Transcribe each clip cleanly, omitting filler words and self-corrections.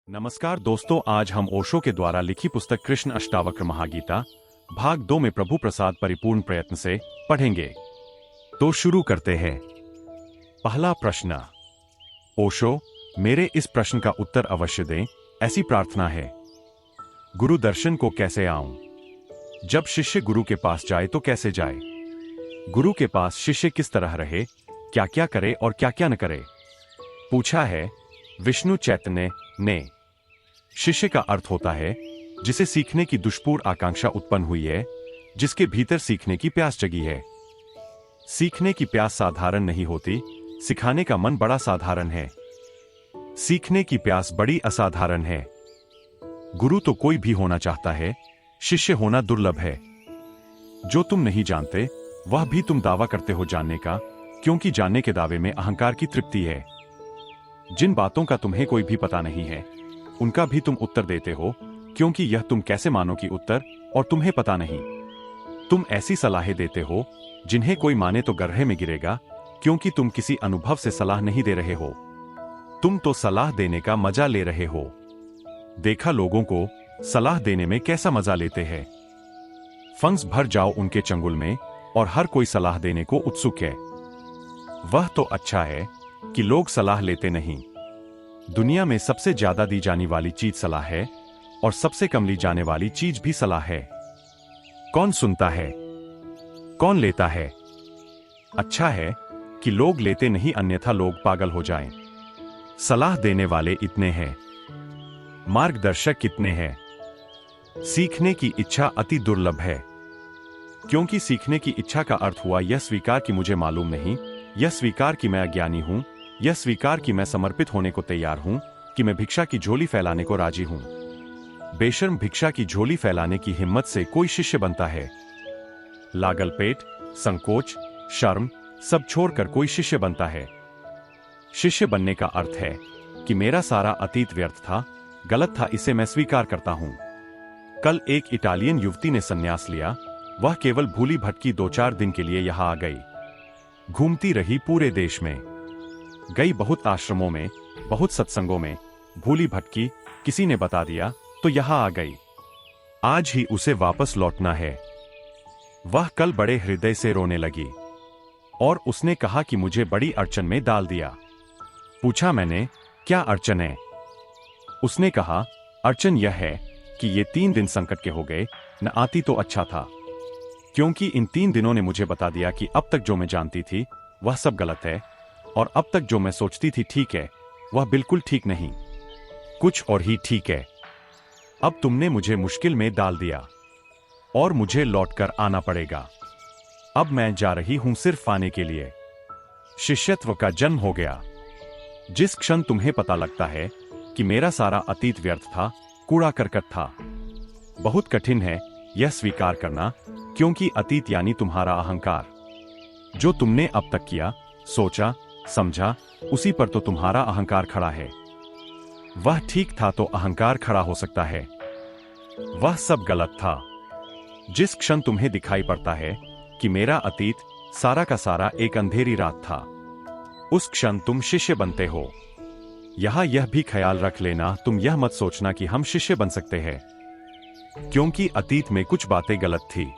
नमस्कार दोस्तों, आज हम ओशो के द्वारा लिखी पुस्तक कृष्ण अष्टावक्र महागीता भाग 2 में प्रभु प्रसाद परिपूर्ण प्रयत्न से पढ़ेंगे। तो शुरू करते हैं। पहला प्रश्न। ओशो, मेरे इस प्रश्न का उत्तर अवश्य दें, ऐसी प्रार्थना है। गुरु दर्शन को कैसे आऊं? जब शिष्य गुरु के पास जाए तो कैसे जाए? गुरु के पास शिष्य किस तरह रहे, क्या क्या करे और क्या क्या न करे? पूछा है विष्णु चैतन्य ने। शिष्य का अर्थ होता है जिसे सीखने की दुष्पूर आकांक्षा उत्पन्न हुई है, जिसके भीतर सीखने की प्यास जगी है। सीखने की प्यास साधारण नहीं होती, सिखाने का मन बड़ा साधारण है। सीखने की प्यास बड़ी असाधारण है। गुरु तो कोई भी होना चाहता है, शिष्य होना दुर्लभ है। जो तुम नहीं जानते वह भी तुम दावा करते हो जानने का, क्योंकि जानने के दावे में अहंकार की तृप्ति है। जिन बातों का तुम्हें कोई भी पता नहीं है उनका भी तुम उत्तर देते हो, क्योंकि यह तुम कैसे मानो कि उत्तर और तुम्हें पता नहीं। तुम ऐसी सलाहें देते हो जिन्हें कोई माने तो गर्हे में गिरेगा, क्योंकि तुम किसी अनुभव से सलाह नहीं दे रहे हो। तुम तो सलाह देने का मजा ले रहे हो। देखा लोगों को सलाह देने में कैसा मजा लेते हैं। फंस भर जाओ उनके चंगुल में और हर कोई सलाह देने को उत्सुक है। वह तो अच्छा है कि लोग सलाह लेते नहीं। दुनिया में सबसे ज्यादा दी जाने वाली चीज सलाह है और सबसे कम ली जाने वाली चीज भी सलाह है। कौन सुनता है, कौन लेता है? अच्छा है कि लोग लेते नहीं, अन्यथा लोग पागल हो जाएं। सलाह देने वाले इतने हैं, मार्गदर्शक कितने हैं। सीखने की इच्छा अति दुर्लभ है, क्योंकि सीखने की इच्छा का अर्थ हुआ यह स्वीकार कि मुझे मालूम नहीं, यह स्वीकार कि मैं अज्ञानी हूं, यह स्वीकार कि मैं समर्पित होने को तैयार हूं, कि मैं भिक्षा की झोली फैलाने को राजी हूं। बेशर्म भिक्षा की झोली फैलाने की हिम्मत से कोई शिष्य बनता है। लागल पेट, संकोच, शर्म सब छोड़कर कोई शिष्य बनता है। शिष्य बनने का अर्थ है कि मेरा सारा अतीत व्यर्थ था, गलत था, इसे मैं स्वीकार करता हूं। कल एक इटालियन युवती ने संन्यास लिया। वह केवल भूली भटकी 2-4 दिन के लिए यहां आ गई। घूमती रही पूरे देश में, गई बहुत आश्रमों में, बहुत सत्संगों में, भूली भटकी, किसी ने बता दिया तो यहां आ गई। आज ही उसे वापस लौटना है। वह कल बड़े हृदय से रोने लगी और उसने कहा कि मुझे बड़ी अड़चन में डाल दिया। पूछा मैंने, क्या अड़चन है? उसने कहा, अड़चन यह है कि ये 3 दिन संकट के हो गए, न आती तो अच्छा था, क्योंकि इन 3 दिनों ने मुझे बता दिया कि अब तक जो मैं जानती थी वह सब गलत है, और अब तक जो मैं सोचती थी ठीक है वह बिल्कुल ठीक नहीं, कुछ और ही ठीक है। अब तुमने मुझे मुश्किल में डाल दिया और मुझे लौटकर आना पड़ेगा। अब मैं जा रही हूं सिर्फ आने के लिए। शिष्यत्व का जन्म हो गया। जिस क्षण तुम्हें पता लगता है कि मेरा सारा अतीत व्यर्थ था, कूड़ा करकट था। बहुत कठिन है यह स्वीकार करना, क्योंकि अतीत यानी तुम्हारा अहंकार। जो तुमने अब तक किया, सोचा, समझा, उसी पर तो तुम्हारा अहंकार खड़ा है। वह ठीक था तो अहंकार खड़ा हो सकता है। वह सब गलत था। जिस क्षण तुम्हें दिखाई पड़ता है कि मेरा अतीत सारा का सारा एक अंधेरी रात था, उस क्षण तुम शिष्य बनते हो। यहां यह भी ख्याल रख लेना, तुम यह मत सोचना कि हम शिष्य बन सकते हैं, क्योंकि अतीत में कुछ बातें गलत थी,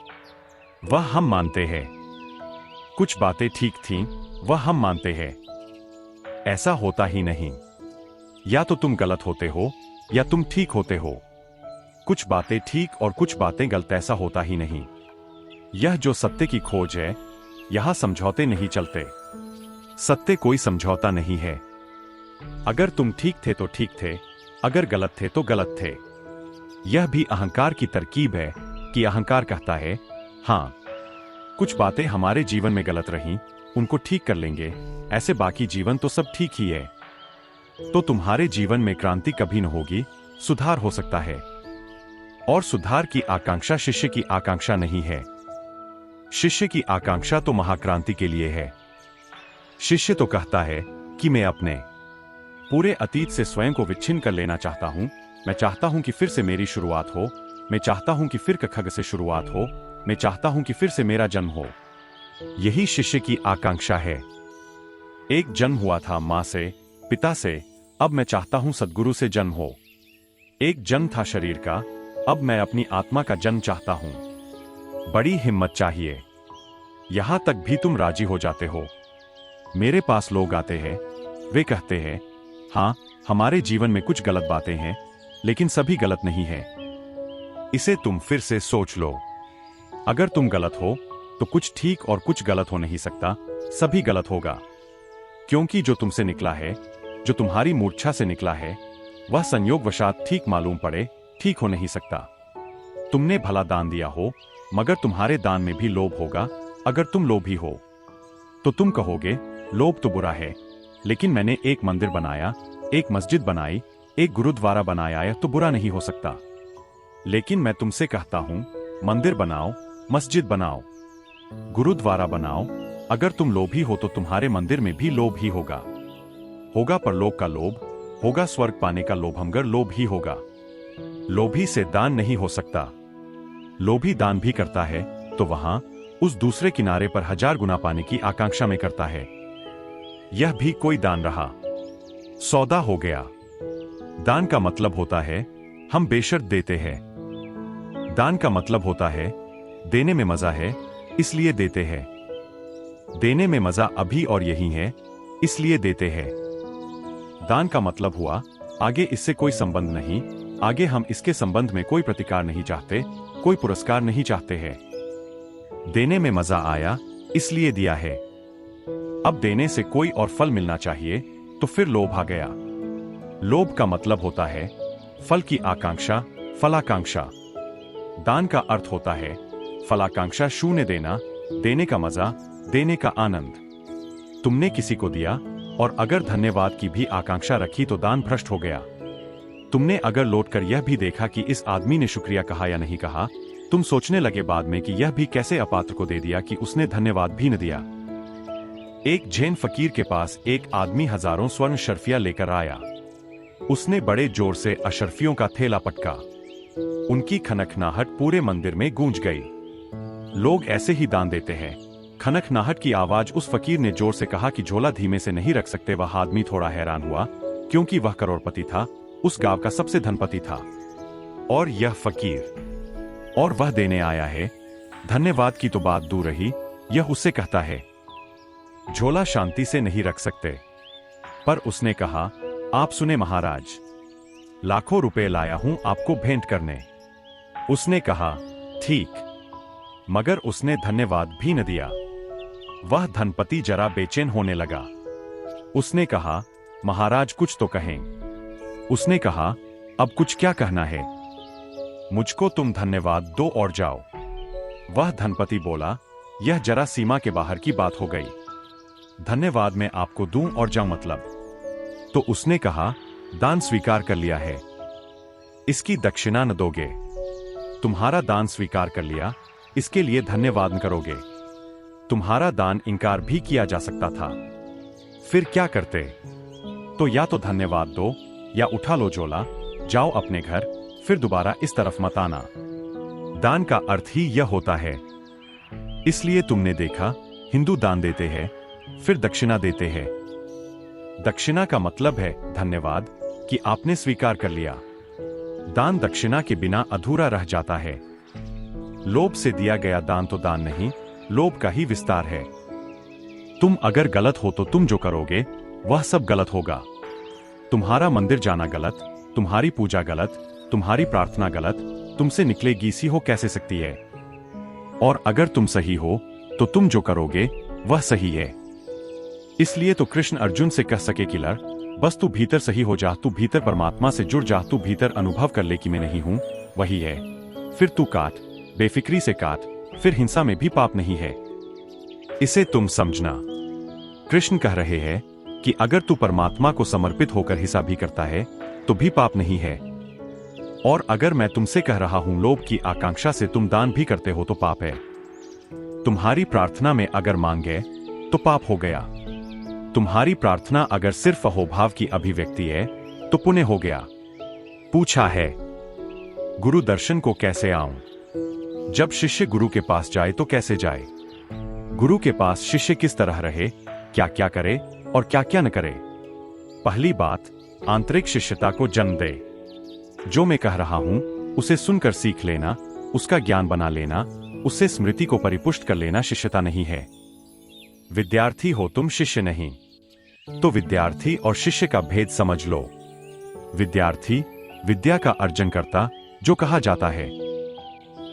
वह हम मानते हैं। कुछ बातें ठीक थीं, वह हम मानते हैं। ऐसा होता ही नहीं। या तो तुम गलत होते हो या तुम ठीक होते हो। कुछ बातें ठीक और कुछ बातें गलत, ऐसा होता ही नहीं। यह जो सत्य की खोज है, यहां समझौते नहीं चलते। सत्य कोई समझौता नहीं है। अगर तुम ठीक थे तो ठीक थे, अगर गलत थे तो गलत थे। यह भी अहंकार की तरकीब है कि अहंकार कहता है, हां, कुछ बातें हमारे जीवन में गलत रहीं, उनको ठीक कर लेंगे, ऐसे बाकी जीवन तो सब ठीक ही है। तो तुम्हारे जीवन में क्रांति कभी न होगी, सुधार हो सकता है। और सुधार की आकांक्षा शिष्य की आकांक्षा नहीं है। शिष्य की आकांक्षा तो महाक्रांति के लिए है। शिष्य तो कहता है कि मैं अपने पूरे अतीत से स्वयं को विच्छिन्न कर लेना चाहता हूं। मैं चाहता हूं कि फिर से मेरी शुरुआत हो। मैं चाहता हूं कि फिर खग से शुरुआत हो। मैं चाहता हूं कि फिर से मेरा जन्म हो। यही शिष्य की आकांक्षा है। एक जन्म हुआ था मां से, पिता से, अब मैं चाहता हूं सद्गुरु से जन्म हो। एक जन्म था शरीर का, अब मैं अपनी आत्मा का जन्म चाहता हूं। बड़ी हिम्मत चाहिए। यहां तक भी तुम राजी हो जाते हो। मेरे पास लोग आते हैं, वे कहते हैं, हाँ, हमारे जीवन में कुछ गलत बातें हैं, लेकिन सभी गलत नहीं है। इसे तुम फिर से सोच लो। अगर तुम गलत हो तो कुछ ठीक और कुछ गलत हो नहीं सकता, सभी गलत होगा। क्योंकि जो तुमसे निकला है, जो तुम्हारी मूर्छा से निकला है, वह संयोगवशात ठीक मालूम पड़े ठीक हो नहीं सकता। तुमने भला दान दिया हो, मगर तुम्हारे दान में भी लोभ होगा। अगर तुम लोभी हो तो तुम कहोगे लोभ तो बुरा है, लेकिन मैंने एक मंदिर बनाया, एक मस्जिद बनाई, एक गुरुद्वारा बनाया, यह तो बुरा नहीं हो सकता। लेकिन मैं तुमसे कहता हूं, मंदिर बनाओ, मस्जिद बनाओ, गुरुद्वारा बनाओ। अगर तुम लोभी हो तो तुम्हारे मंदिर में भी लोभ ही होगा। होगा परलोक का लोभ, होगा स्वर्ग पाने का लोभ, मगर लोभ ही होगा। लोभी से दान नहीं हो सकता। लोभी दान भी करता है तो वहां उस दूसरे किनारे पर 1000 गुना पाने की आकांक्षा में करता है। यह भी कोई दान रहा, सौदा हो गया। दान का मतलब होता है हम बेशर्त देते हैं। दान का मतलब होता है देने में मजा है, इसलिए देते हैं। देने में मजा अभी और यही है, इसलिए देते हैं। दान का मतलब हुआ आगे इससे कोई संबंध नहीं, आगे हम इसके संबंध में कोई प्रतिकार नहीं चाहते, कोई पुरस्कार नहीं चाहते हैं। देने में मजा आया, इसलिए दिया है। अब देने से कोई और फल मिलना चाहिए, तो फिर लोभ आ गया। लोभ का मतलब होता है फल की आकांक्षा, फलाकांक्षा। दान का अर्थ होता है फलाकांक्षा शून्य देना, देने का मजा, देने का आनंद। तुमने किसी को दिया और अगर धन्यवाद की भी आकांक्षा रखी तो दान भ्रष्ट हो गया। तुमने अगर लौटकर यह भी देखा कि इस आदमी ने शुक्रिया कहा या नहीं कहा, तुम सोचने लगे बाद में कि यह भी कैसे अपात्र को दे दिया कि उसने धन्यवाद भी न दिया। एक जैन फकीर के पास एक आदमी हजारों स्वर्ण शर्फियां लेकर आया। उसने बड़े जोर से अशर्फियों का थैला पटका। उनकी खनखनाहट पूरे मंदिर में गूंज गई। लोग ऐसे ही दान देते हैं। खनखनाहट की आवाज उस फकीर ने जोर से कहा कि झोला धीमे से नहीं रख सकते। वह आदमी थोड़ा हैरान हुआ, क्योंकि वह करोड़पति था, उस गांव का सबसे धनपति था। और यह फकीर, और वह देने आया है। धन्यवाद की तो बात दूर रही, यह उससे कहता है झोला शांति से नहीं रख सकते। पर उसने कहा, आप सुने महाराज, लाखों रुपए लाया हूं आपको भेंट करने। उसने कहा, ठीक, मगर उसने धन्यवाद भी न दिया। वह धनपति जरा बेचैन होने लगा। उसने कहा, महाराज कुछ तो कहें। उसने कहा, अब कुछ क्या कहना है, मुझको तुम धन्यवाद दो और जाओ। वह धनपति बोला, यह जरा सीमा के बाहर की बात हो गई। धन्यवाद मैं आपको दूं और जाऊं मतलब। तो उसने कहा, दान स्वीकार कर लिया है, इसकी दक्षिणा न दोगे। तुम्हारा दान स्वीकार कर लिया, इसके लिए धन्यवाद न करोगे। तुम्हारा दान इनकार भी किया जा सकता था, फिर क्या करते? तो या तो धन्यवाद दो या उठा लो झोला, जाओ अपने घर, फिर दोबारा इस तरफ मत आना। दान का अर्थ ही यह होता है। इसलिए तुमने देखा, हिंदू दान देते हैं, फिर दक्षिणा देते हैं। दक्षिणा का मतलब है धन्यवाद कि आपने स्वीकार कर लिया। दान दक्षिणा के बिना अधूरा रह जाता है। लोभ से दिया गया दान तो दान नहीं, लोभ का ही विस्तार है। तुम अगर गलत हो तो तुम जो करोगे वह सब गलत होगा। तुम्हारा मंदिर जाना गलत, तुम्हारी पूजा गलत, तुम्हारी प्रार्थना गलत, तुमसे निकलेगी सी हो कैसे सकती है? और अगर तुम सही हो तो तुम जो करोगे वह सही है। इसलिए तो कृष्ण अर्जुन से कह सके कि लड़, बस तू भीतर सही हो जा, तू भीतर परमात्मा से जुड़ जा, तू भीतर अनुभव कर ले कि मैं नहीं हूं, वही है। फिर तू काट, बेफिक्री से काट, फिर हिंसा में भी पाप नहीं है। इसे तुम समझना। कृष्ण कह रहे हैं कि अगर तू परमात्मा को समर्पित होकर हिंसा भी करता है तो भी पाप नहीं है। और अगर मैं तुमसे कह रहा हूं लोभ की आकांक्षा से तुम दान भी करते हो तो पाप है। तुम्हारी प्रार्थना में अगर मांगे तो पाप हो गया। तुम्हारी प्रार्थना अगर सिर्फ अहोभाव की अभिव्यक्ति है तो पुण्य हो गया। पूछा है, गुरु दर्शन को कैसे आऊं? जब शिष्य गुरु के पास जाए तो कैसे जाए? गुरु के पास शिष्य किस तरह रहे, क्या क्या करे और क्या क्या न करे? पहली बात, आंतरिक शिष्यता को जन्म दे। जो मैं कह रहा हूं उसे सुनकर सीख लेना, उसका ज्ञान बना लेना, उससे स्मृति को परिपुष्ट कर लेना शिष्यता नहीं है। विद्यार्थी हो तुम, शिष्य नहीं। तो विद्यार्थी और शिष्य का भेद समझ लो। विद्यार्थी विद्या का अर्जन करता, जो कहा जाता है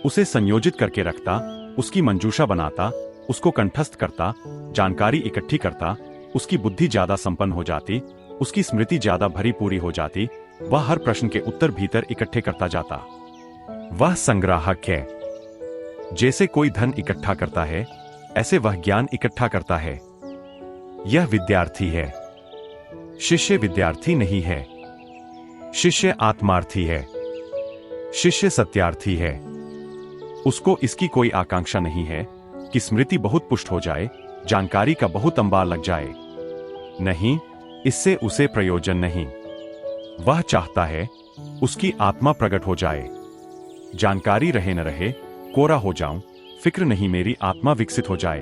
उसे संयोजित करके रखता, उसकी मंजूषा बनाता, उसको कंठस्थ करता, जानकारी इकट्ठी करता, उसकी बुद्धि ज्यादा संपन्न हो जाती, उसकी स्मृति ज्यादा भरी पूरी हो जाती, वह हर प्रश्न के उत्तर भीतर इकट्ठे करता जाता। वह संग्राहक है। जैसे कोई धन इकट्ठा करता है, ऐसे वह ज्ञान इकट्ठा करता है। यह विद्यार्थी है। शिष्य विद्यार्थी नहीं है। शिष्य आत्मार्थी है। शिष्य सत्यार्थी है। उसको इसकी कोई आकांक्षा नहीं है कि स्मृति बहुत पुष्ट हो जाए, जानकारी का बहुत अंबार लग जाए। नहीं, इससे उसे प्रयोजन नहीं। वह चाहता है उसकी आत्मा प्रकट हो जाए। जानकारी रहे न रहे, कोरा हो जाऊं, फिक्र नहीं, मेरी आत्मा विकसित हो जाए।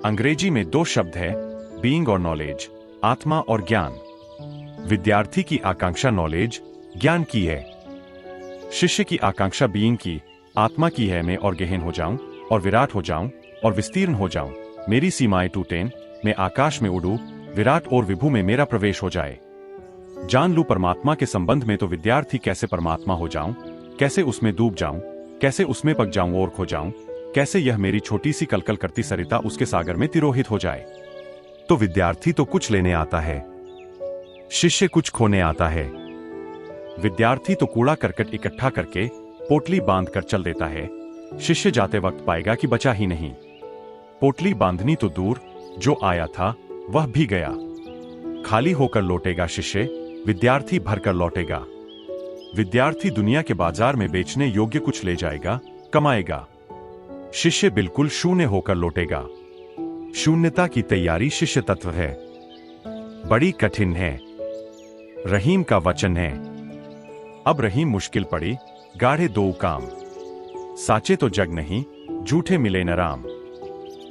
अंग्रेजी में 2 शब्द है, बीइंग और नॉलेज, आत्मा और ज्ञान। विद्यार्थी की आकांक्षा नॉलेज, ज्ञान की है। शिष्य की आकांक्षा बीइंग की, आत्मा की है। मैं और गहन हो जाऊं और विराट हो जाऊं और विस्तीर्ण हो जाऊं, मेरी सीमाएं टूटें, मैं आकाश में उड़ूं, विराट और विभु में मेरा प्रवेश हो जाए। जान लूं परमात्मा के संबंध में तो विद्यार्थी कैसे परमात्मा हो जाऊं, कैसे उसमें डूब जाऊं, कैसे उसमें पक जाऊं और खो जाऊं, कैसे यह मेरी छोटी सी कलकल करती सरिता उसके सागर में तिरोहित हो जाए। तो विद्यार्थी तो कुछ लेने आता है, शिष्य कुछ खोने आता है। विद्यार्थी तो कूड़ा करकट इकट्ठा करके पोटली बांध कर चल देता है, शिष्य जाते वक्त पाएगा कि बचा ही नहीं। पोटली बांधनी तो दूर, जो आया था वह भी गया। खाली होकर लौटेगा शिष्य, विद्यार्थी भरकर लौटेगा। विद्यार्थी दुनिया के बाजार में बेचने योग्य कुछ ले जाएगा, कमाएगा। शिष्य बिल्कुल शून्य होकर लौटेगा। शून्यता की तैयारी शिष्य तत्व है। बड़ी कठिन है। रहीम का वचन है, अब रहीम मुश्किल पड़ी, गाढ़े 2 काम, साचे तो जग नहीं, झूठे मिले न राम।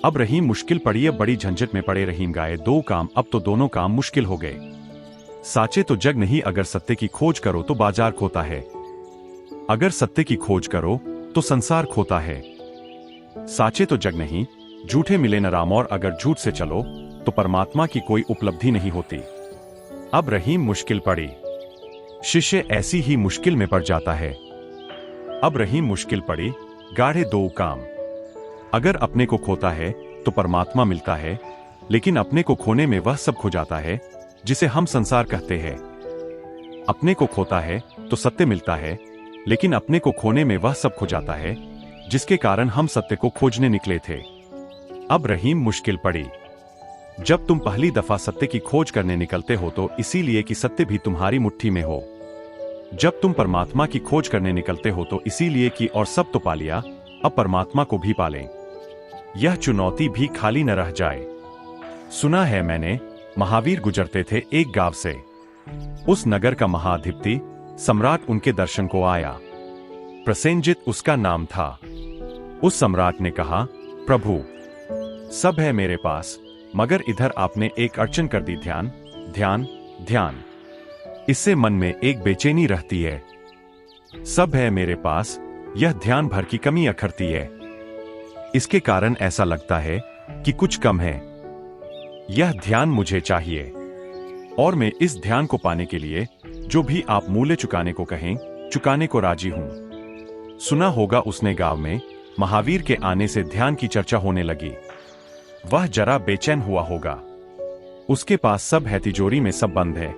अब रहीम मुश्किल पड़ी, अब बड़ी झंझट में पड़े रहीम गाए 2 काम, अब तो दोनों काम मुश्किल हो गए। साचे तो जग नहीं, अगर सत्य की खोज करो तो बाजार खोता है, अगर सत्य की खोज करो तो संसार खोता है। साचे तो जग नहीं, झूठे मिले न राम, और अगर झूठ से चलो तो परमात्मा की कोई उपलब्धि नहीं होती। अब रहीम मुश्किल पड़ी, शिष्य ऐसी ही मुश्किल में पड़ जाता है। अब रहीम मुश्किल पड़ी, गाढ़े 2 काम। अगर अपने को खोता है तो परमात्मा मिलता है, लेकिन अपने को खोने में वह सब खो जाता है जिसे हम संसार कहते हैं। अपने को खोता है तो सत्य मिलता है, लेकिन अपने को खोने में वह सब खो जाता है जिसके कारण हम सत्य को खोजने निकले थे। अब रहीम मुश्किल पड़ी। जब तुम पहली दफा सत्य की खोज करने निकलते हो तो इसीलिए कि सत्य भी तुम्हारी मुट्ठी में हो। जब तुम परमात्मा की खोज करने निकलते हो तो इसीलिए कि और सब तो पा लिया, अब परमात्मा को भी पालें। यह चुनौती भी खाली न रह जाए। सुना है मैंने, महावीर गुजरते थे एक गांव से। उस नगर का महाधिपति सम्राट उनके दर्शन को आया। प्रसेनजित उसका नाम था। उस सम्राट ने कहा, प्रभु सब है मेरे पास, मगर इधर आपने एक अड़चन कर दी, ध्यान ध्यान ध्यान। इससे मन में एक बेचैनी रहती है। सब है मेरे पास, यह ध्यान भर की कमी अखरती है। इसके कारण ऐसा लगता है कि कुछ कम है। यह ध्यान मुझे चाहिए, और मैं इस ध्यान को पाने के लिए जो भी आप मूल्य चुकाने को कहें, चुकाने को राजी हूं। सुना होगा उसने गांव में महावीर के आने से ध्यान की चर्चा होने लगी। वह जरा बेचैन हुआ होगा। उसके पास सब है, तिजोरी में सब बंद है,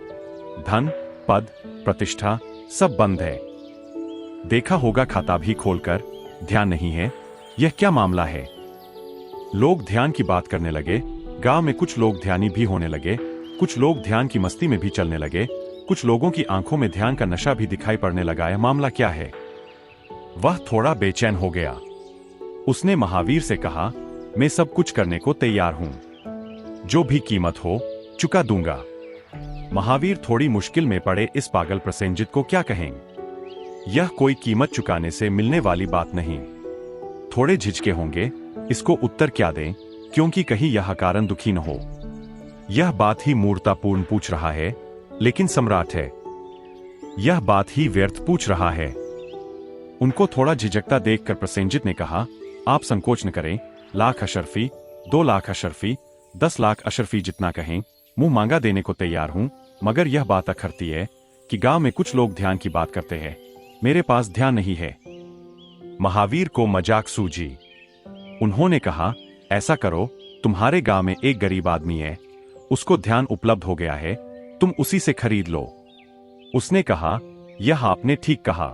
धन पद प्रतिष्ठा सब बंद है। देखा होगा खाता भी खोलकर, ध्यान नहीं है। यह क्या मामला है? लोग ध्यान की बात करने लगे। गांव में कुछ लोग ध्यानी भी होने लगे, कुछ लोग ध्यान की मस्ती में भी चलने लगे, कुछ लोगों की आंखों में ध्यान का नशा भी दिखाई पड़ने लगा। यह मामला क्या है? वह थोड़ा बेचैन हो गया। उसने महावीर से कहा, मैं सब कुछ करने को तैयार हूं, जो भी कीमत हो चुका दूंगा। महावीर थोड़ी मुश्किल में पड़े, इस पागल प्रसेनजित को क्या कहें? यह कोई कीमत चुकाने से मिलने वाली बात नहीं। थोड़े झिझके होंगे, इसको उत्तर क्या दें, क्योंकि कहीं यह कारण दुखी न हो। यह बात ही मूर्तापूर्ण पूछ रहा है, लेकिन सम्राट है। यह बात ही व्यर्थ पूछ रहा है। उनको थोड़ा झिझकता देखकर प्रसेनजित ने कहा, आप संकोच न करें, लाख अशरफी, 2 लाख अशरफी, 10 लाख अशरफी जितना कहें, मुंह मांगा देने को तैयार हूं। मगर यह बात अखरती है कि गांव में कुछ लोग ध्यान की बात करते हैं, मेरे पास ध्यान नहीं है। महावीर को मजाक सूझी। उन्होंने कहा, ऐसा करो, तुम्हारे गांव में एक गरीब आदमी है, उसको ध्यान उपलब्ध हो गया है, तुम उसी से खरीद लो। उसने कहा, यह आपने ठीक कहा,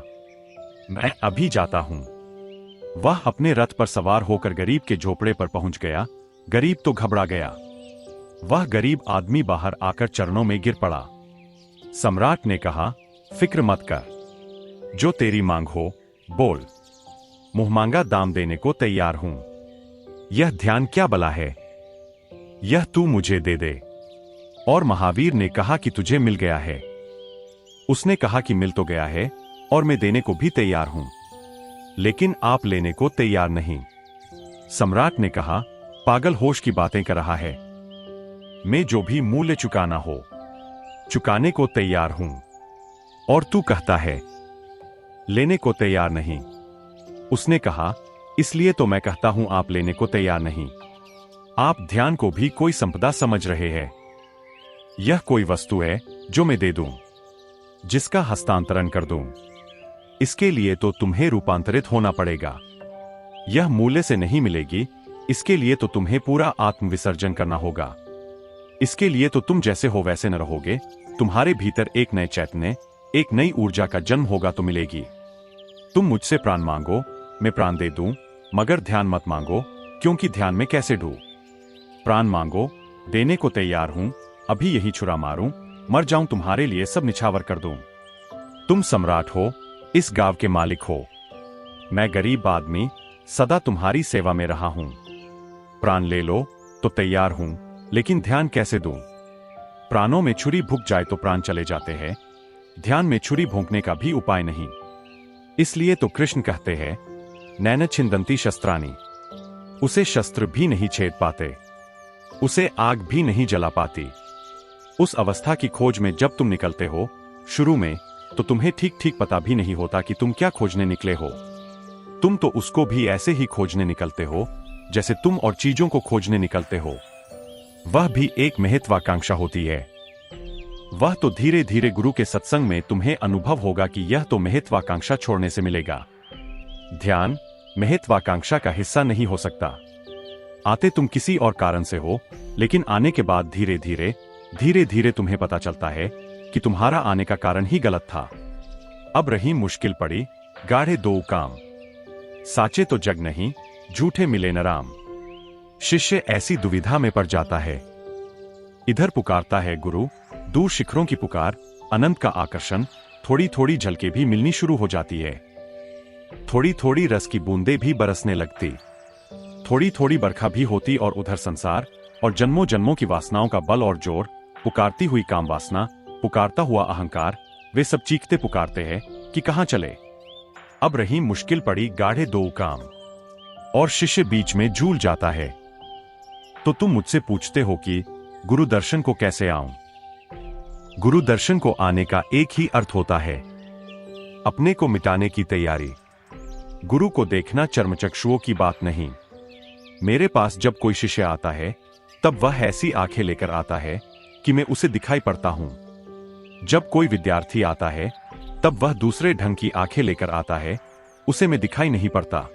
मैं अभी जाता हूं। वह अपने रथ पर सवार होकर गरीब के झोपड़े पर पहुंच गया। गरीब तो घबरा गया। वह गरीब आदमी बाहर आकर चरणों में गिर पड़ा। सम्राट ने कहा, फिक्र मत कर, जो तेरी मांग हो बोल, मुंहमांगा दाम देने को तैयार हूं। यह ध्यान क्या बला है, यह तू मुझे दे दे। और महावीर ने कहा कि तुझे मिल गया है। उसने कहा कि मिल तो गया है और मैं देने को भी तैयार हूं, लेकिन आप लेने को तैयार नहीं। सम्राट ने कहा, पागल होश की बातें कर रहा है, मैं जो भी मूल्य चुकाना हो चुकाने को तैयार हूं, और तू कहता है लेने को तैयार नहीं। उसने कहा, इसलिए तो मैं कहता हूं आप लेने को तैयार नहीं। आप ध्यान को भी कोई संपदा समझ रहे हैं। यह कोई वस्तु है जो मैं दे दूं, जिसका हस्तांतरण कर दूं। इसके लिए तो तुम्हें रूपांतरित होना पड़ेगा। यह मूल्य से नहीं मिलेगी, इसके लिए तो तुम्हें पूरा आत्मविसर्जन करना होगा। इसके लिए तो तुम जैसे हो वैसे न रहोगे, तुम्हारे भीतर एक नए चैतन्य, एक नई ऊर्जा का जन्म होगा तो मिलेगी। तुम मुझसे प्राण मांगो, मैं प्राण दे दूं, मगर ध्यान मत मांगो, क्योंकि ध्यान में कैसे ढूं। प्राण मांगो, देने को तैयार हूं, अभी यही छुरा मारूं, मर जाऊं तुम्हारे लिए सब निछावर कर दूं। तुम सम्राट हो, इस गांव के मालिक हो, मैं गरीब आदमी सदा तुम्हारी सेवा में रहा हूं। प्राण ले लो तो तैयार हूं, लेकिन ध्यान कैसे दूं। प्राणों में छुरी भुक जाए तो प्राण चले जाते हैं, ध्यान में छुरी भोंकने का भी उपाय नहीं। इसलिए तो कृष्ण कहते हैं, नैन छिंदंती शस्त्राणी, उसे शस्त्र भी नहीं छेद पाते, उसे आग भी नहीं जला पाती। उस अवस्था की खोज में जब तुम निकलते हो शुरू में, तो तुम्हें ठीक ठीक पता भी नहीं होता कि तुम क्या खोजने निकले हो। तुम तो उसको भी ऐसे ही खोजने निकलते हो जैसे तुम और चीजों को खोजने निकलते हो। वह भी एक महत्वाकांक्षा होती है। वह तो धीरे धीरे गुरु के सत्संग में तुम्हें अनुभव होगा कि यह तो महत्वाकांक्षा छोड़ने से मिलेगा। ध्यान महत्वाकांक्षा का हिस्सा नहीं हो सकता। आते तुम किसी और कारण से हो, लेकिन आने के बाद धीरे धीरे तुम्हें पता चलता है कि तुम्हारा आने का कारण ही गलत था। अब रही मुश्किल पड़ी, गाढ़े दो काम, साचे तो जग नहीं, झूठे मिले न राम। शिष्य ऐसी दुविधा में पड़ जाता है। इधर पुकारता है गुरु, दूर शिखरों की पुकार, अनंत का आकर्षण, थोड़ी थोड़ी झलके भी मिलनी शुरू हो जाती है। थोड़ी थोड़ी रस की बूंदें भी बरसने लगती, थोड़ी थोड़ी बरखा भी होती, और उधर संसार और जन्मों जन्मों की वासनाओं का बल और जोर, पुकारती हुई काम वासना, पुकारता हुआ अहंकार, वे सब चीखते पुकारते हैं कि कहां चले। अब रही मुश्किल पड़ी गाढ़े दो काम, और शिष्य बीच में झूल जाता है। तो तुम मुझसे पूछते हो कि गुरु दर्शन को कैसे आऊं। गुरु दर्शन को आने का एक ही अर्थ होता है, अपने को मिटाने की तैयारी। गुरु को देखना चर्मचक्षुओं की बात नहीं। मेरे पास जब कोई शिष्य आता है, तब वह ऐसी आंखें लेकर आता है कि मैं उसे दिखाई पड़ता हूं। जब कोई विद्यार्थी आता है, तब वह दूसरे ढंग की आंखें लेकर आता है, उसे मैं दिखाई नहीं पड़ता।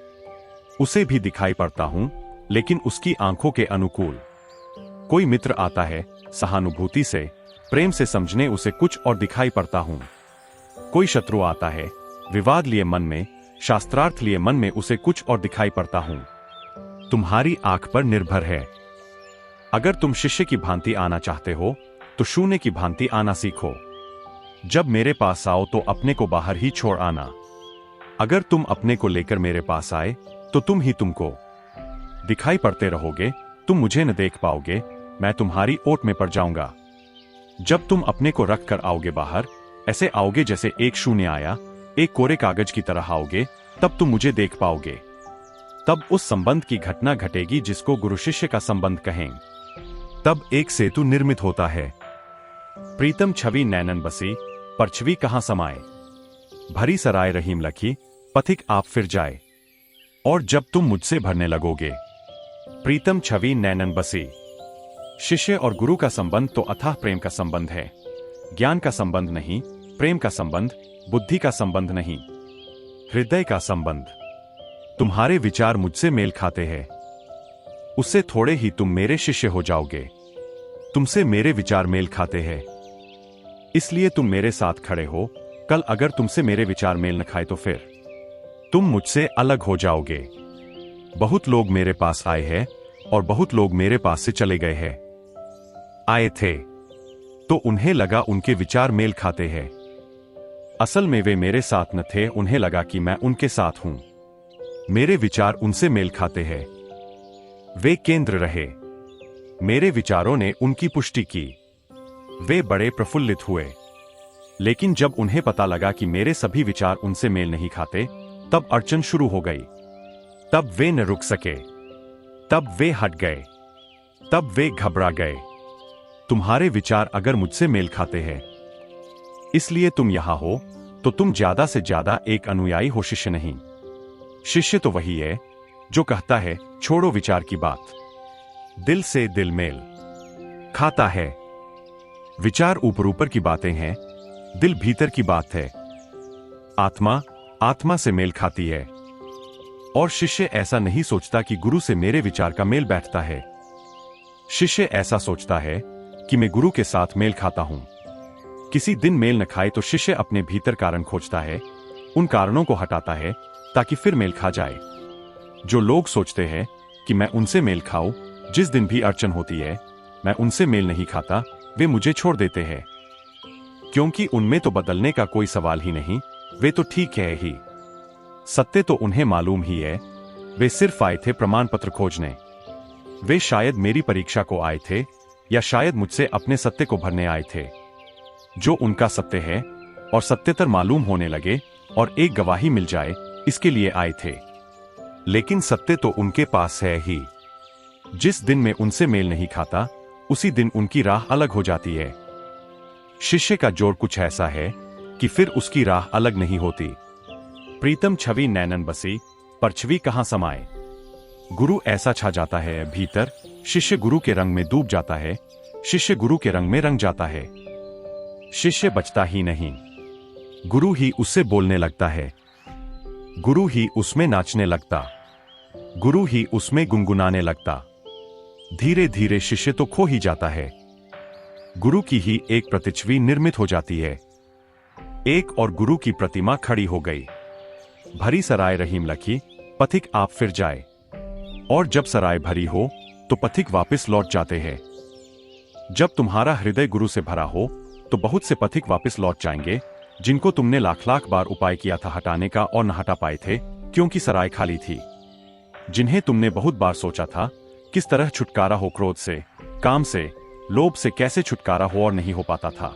उसे भी दिखाई पड़ता हूं, लेकिन उसकी आंखों के अनुकूल। कोई मित्र आता है, सहानुभूति से, प्रेम से समझने उसे कुछ और दिखाई पड़ता हूं। कोई शत्रु आता है, विवाद लिए मन में, शास्त्रार्थ लिए मन में, उसे कुछ और दिखाई पड़ता हूं। तुम्हारी आंख पर निर्भर है। अगर तुम शिष्य की भांति आना चाहते हो, तो शून्य की भांति आना सीखो। जब मेरे पास आओ तो अपने को बाहर ही छोड़ आना। अगर तुम अपने को लेकर मेरे पास आए, तो तुम ही तुमको दिखाई पड़ते रहोगे, तुम मुझे न देख पाओगे, मैं तुम्हारी ओट में पड़ जाऊंगा। जब तुम अपने को रख कर आओगे बाहर, ऐसे आओगे जैसे एक शून्य आया, एक कोरे कागज की तरह आओगे, तब तुम मुझे देख पाओगे। तब उस संबंध की घटना घटेगी जिसको गुरु शिष्य का संबंध कहें। तब एक सेतु निर्मित होता है। प्रीतम छवि नैनन बसी, परछवी कहां समाए। भरी सराय रहीम लखी, पथिक आप फिर जाए। और जब तुम मुझसे भरने लगोगे, प्रीतम छवि नैनन बसी। शिष्य और गुरु का संबंध तो अथाह प्रेम का संबंध है, ज्ञान का संबंध नहीं, प्रेम का संबंध, बुद्धि का संबंध नहीं, हृदय का संबंध। तुम्हारे विचार मुझसे मेल खाते हैं, उससे थोड़े ही तुम मेरे शिष्य हो जाओगे। तुमसे मेरे विचार मेल खाते हैं, इसलिए तुम मेरे साथ खड़े हो। कल अगर तुमसे मेरे विचार मेल न खाए तो फिर तुम मुझसे अलग हो जाओगे। बहुत लोग मेरे पास आए हैं और बहुत लोग मेरे पास से चले गए हैं। आए थे तो उन्हें लगा उनके विचार मेल खाते हैं, असल में वे मेरे साथ न थे, उन्हें लगा कि मैं उनके साथ हूं। मेरे विचार उनसे मेल खाते हैं, वे केंद्र रहे, मेरे विचारों ने उनकी पुष्टि की, वे बड़े प्रफुल्लित हुए। लेकिन जब उन्हें पता लगा कि मेरे सभी विचार उनसे मेल नहीं खाते, तब अड़चन शुरू हो गई। तब वे न रुक सके, तब वे हट गए, तब वे घबरा गए। तुम्हारे विचार अगर मुझसे मेल खाते हैं, इसलिए तुम यहां हो, तो तुम ज्यादा से ज्यादा एक अनुयायी हो, शिष्य नहीं। शिष्य तो वही है जो कहता है छोड़ो विचार की बात, दिल से दिल मेल खाता है। विचार ऊपर ऊपर की बातें हैं, दिल भीतर की बात है। आत्मा आत्मा से मेल खाती है। और शिष्य ऐसा नहीं सोचता कि गुरु से मेरे विचार का मेल बैठता है। शिष्य ऐसा सोचता है कि मैं गुरु के साथ मेल खाता हूं। किसी दिन मेल न खाए तो शिष्य अपने भीतर कारण खोजता है, उन कारणों को हटाता है ताकि फिर मेल खा जाए। जो लोग सोचते हैं कि मैं उनसे मेल खाऊं, जिस दिन भी अड़चन होती है मैं उनसे मेल नहीं खाता, वे मुझे छोड़ देते हैं, क्योंकि उनमें तो बदलने का कोई सवाल ही नहीं, वे तो ठीक है ही। सत्य तो उन्हें मालूम ही है, वे सिर्फ आए थे प्रमाण पत्र खोजने। वे शायद मेरी परीक्षा को आए थे, या शायद मुझसे अपने सत्य को भरने आए थे। जो उनका सत्य है और सत्यतर मालूम होने लगे और एक गवाही मिल जाए, इसके लिए आए थे। लेकिन सत्य तो उनके पास है ही। जिस दिन मैं उनसे मेल नहीं खाता, उसी दिन उनकी राह अलग हो जाती है। शिष्य का जोड़ कुछ ऐसा है कि फिर उसकी राह अलग नहीं होती। प्रीतम छवि नैनन बसी, परछवी कहां समाए। गुरु ऐसा छा जाता है भीतर, शिष्य गुरु के रंग में डूब जाता है, शिष्य गुरु के रंग में रंग जाता है। शिष्य बचता ही नहीं, गुरु ही उससे बोलने लगता है, गुरु ही उसमें नाचने लगता, गुरु ही उसमें गुनगुनाने लगता। धीरे धीरे शिष्य तो खो ही जाता है। गुरु की ही एक प्रतिछवि निर्मित हो जाती है। एक और गुरु की प्रतिमा खड़ी हो गई। भरी सराय रहीम लखी, पथिक आप फिर जाए। और जब सराय भरी हो तो पथिक वापस लौट जाते हैं। जब तुम्हारा हृदय गुरु से भरा हो तो बहुत से पथिक वापस लौट जाएंगे, जिनको तुमने लाख लाख बार उपाय किया था हटाने का और न हटा पाए थे, क्योंकि सराय खाली थी। जिन्हें तुमने बहुत बार सोचा था किस तरह छुटकारा हो, क्रोध से, काम से, लोभ से कैसे छुटकारा हो, और नहीं हो पाता था।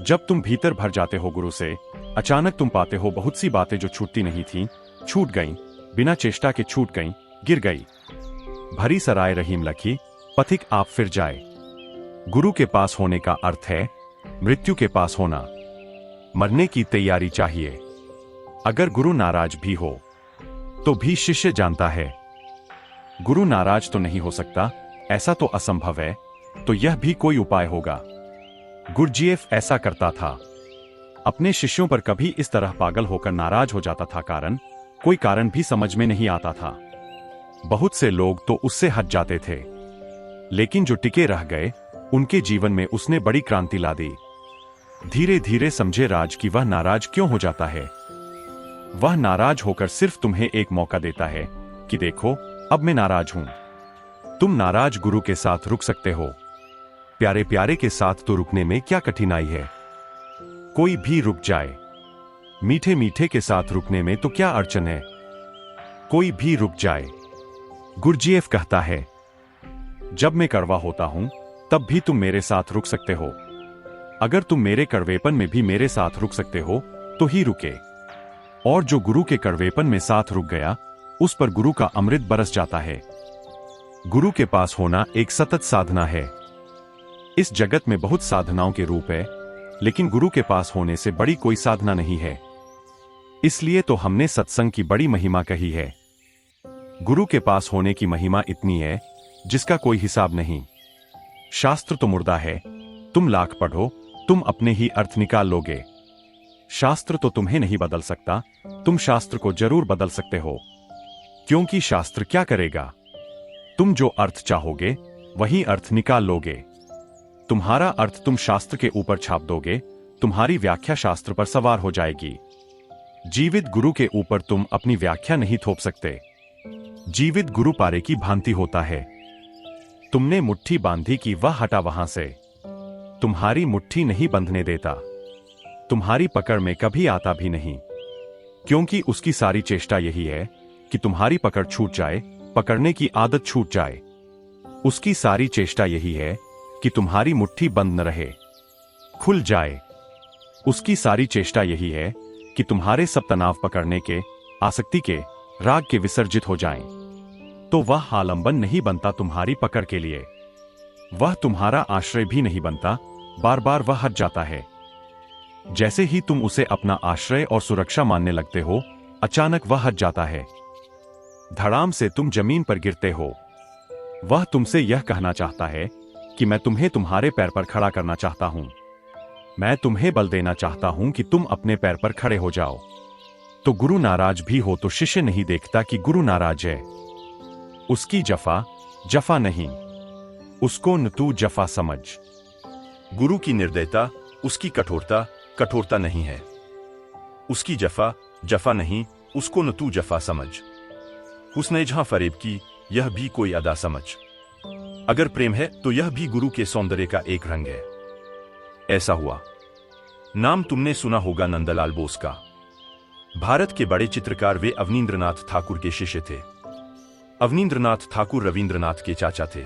जब तुम भीतर भर जाते हो गुरु से, अचानक तुम पाते हो बहुत सी बातें जो छूटती नहीं थीं, छूट गईं, बिना चेष्टा के छूट गईं, गिर गई। भरी सराय रहीम लखी, पथिक आप फिर जाए। गुरु के पास होने का अर्थ है मृत्यु के पास होना। मरने की तैयारी चाहिए। अगर गुरु नाराज भी हो तो भी शिष्य जानता है गुरु नाराज तो नहीं हो सकता, ऐसा तो असंभव है, तो यह भी कोई उपाय होगा। गुरजीएफ ऐसा करता था। अपने शिष्यों पर कभी इस तरह पागल होकर नाराज हो जाता था, कोई कारण भी समझ में नहीं आता था। बहुत से लोग तो उससे हट जाते थे, लेकिन जो टिके रह गए उनके जीवन में उसने बड़ी क्रांति ला दी। धीरे धीरे समझे राज कि वह नाराज क्यों हो जाता है। वह नाराज होकर सिर्फ तुम्हें एक मौका देता है कि देखो अब मैं नाराज हूं। तुम नाराज गुरु के साथ रुक सकते हो। प्यारे प्यारे के साथ तो रुकने में क्या कठिनाई है, कोई भी रुक जाए। मीठे मीठे के साथ रुकने में तो क्या अड़चन है, कोई भी रुक जाए। गुरजीएफ कहता है, जब मैं कड़वा होता हूं तब भी तुम मेरे साथ रुक सकते हो। अगर तुम मेरे कड़वेपन में भी मेरे साथ रुक सकते हो तो ही रुके। और जो गुरु के कड़वेपन में साथ रुक गया, उस पर गुरु का अमृत बरस जाता है। गुरु के पास होना एक सतत साधना है। इस जगत में बहुत साधनाओं के रूप है, लेकिन गुरु के पास होने से बड़ी कोई साधना नहीं है। इसलिए तो हमने सत्संग की बड़ी महिमा कही है। गुरु के पास होने की महिमा इतनी है जिसका कोई हिसाब नहीं। शास्त्र तो मुर्दा है, तुम लाख पढ़ो, तुम अपने ही अर्थ निकाल लोगे। शास्त्र तो तुम्हें नहीं बदल सकता, तुम शास्त्र को जरूर बदल सकते हो। क्योंकि शास्त्र क्या करेगा? तुम जो अर्थ चाहोगे वही अर्थ निकाल लोगे। तुम्हारा अर्थ तुम शास्त्र के ऊपर छाप दोगे, तुम्हारी व्याख्या शास्त्र पर सवार हो जाएगी। जीवित गुरु के ऊपर तुम अपनी व्याख्या नहीं थोप सकते। जीवित गुरु पारे की भांति होता है। तुमने मुट्ठी बांधी कि वह हटा वहां से। तुम्हारी मुट्ठी नहीं बंधने देता, तुम्हारी पकड़ में कभी आता भी नहीं। क्योंकि उसकी सारी चेष्टा यही है कि तुम्हारी पकड़ छूट जाए, पकड़ने की आदत छूट जाए। उसकी सारी चेष्टा यही है कि तुम्हारी मुट्ठी बंद न रहे, खुल जाए। उसकी सारी चेष्टा यही है कि तुम्हारे सब तनाव पकड़ने के, आसक्ति के, राग के विसर्जित हो जाएं। तो वह आलंबन नहीं बनता तुम्हारी पकड़ के लिए, वह तुम्हारा आश्रय भी नहीं बनता, बार बार वह हट जाता है। जैसे ही तुम उसे अपना आश्रय और सुरक्षा मानने लगते हो, अचानक वह हट जाता है। धड़ाम से तुम जमीन पर गिरते हो। वह तुमसे यह कहना चाहता है कि मैं तुम्हें तुम्हारे पैर पर खड़ा करना चाहता हूं। मैं तुम्हें बल देना चाहता हूं कि तुम अपने पैर पर खड़े हो जाओ। तो गुरु नाराज भी हो तो शिष्य नहीं देखता कि गुरु नाराज है। उसकी जफा जफा नहीं, उसको न तू जफा समझ। गुरु की निर्दयता, उसकी कठोरता कठोरता नहीं है। उसकी जफा जफा नहीं, उसको न तू जफा समझ। हुस्न जहां फरेब की, यह भी कोई अदा समझ। अगर प्रेम है तो यह भी गुरु के सौंदर्य का एक रंग है। ऐसा हुआ। नाम तुमने सुना होगा नंदलाल बोस का। भारत के बड़े चित्रकार वे अवनींद्रनाथ ठाकुर के शिष्य थे। अवनींद्रनाथ ठाकुर रविंद्रनाथ के चाचा थे।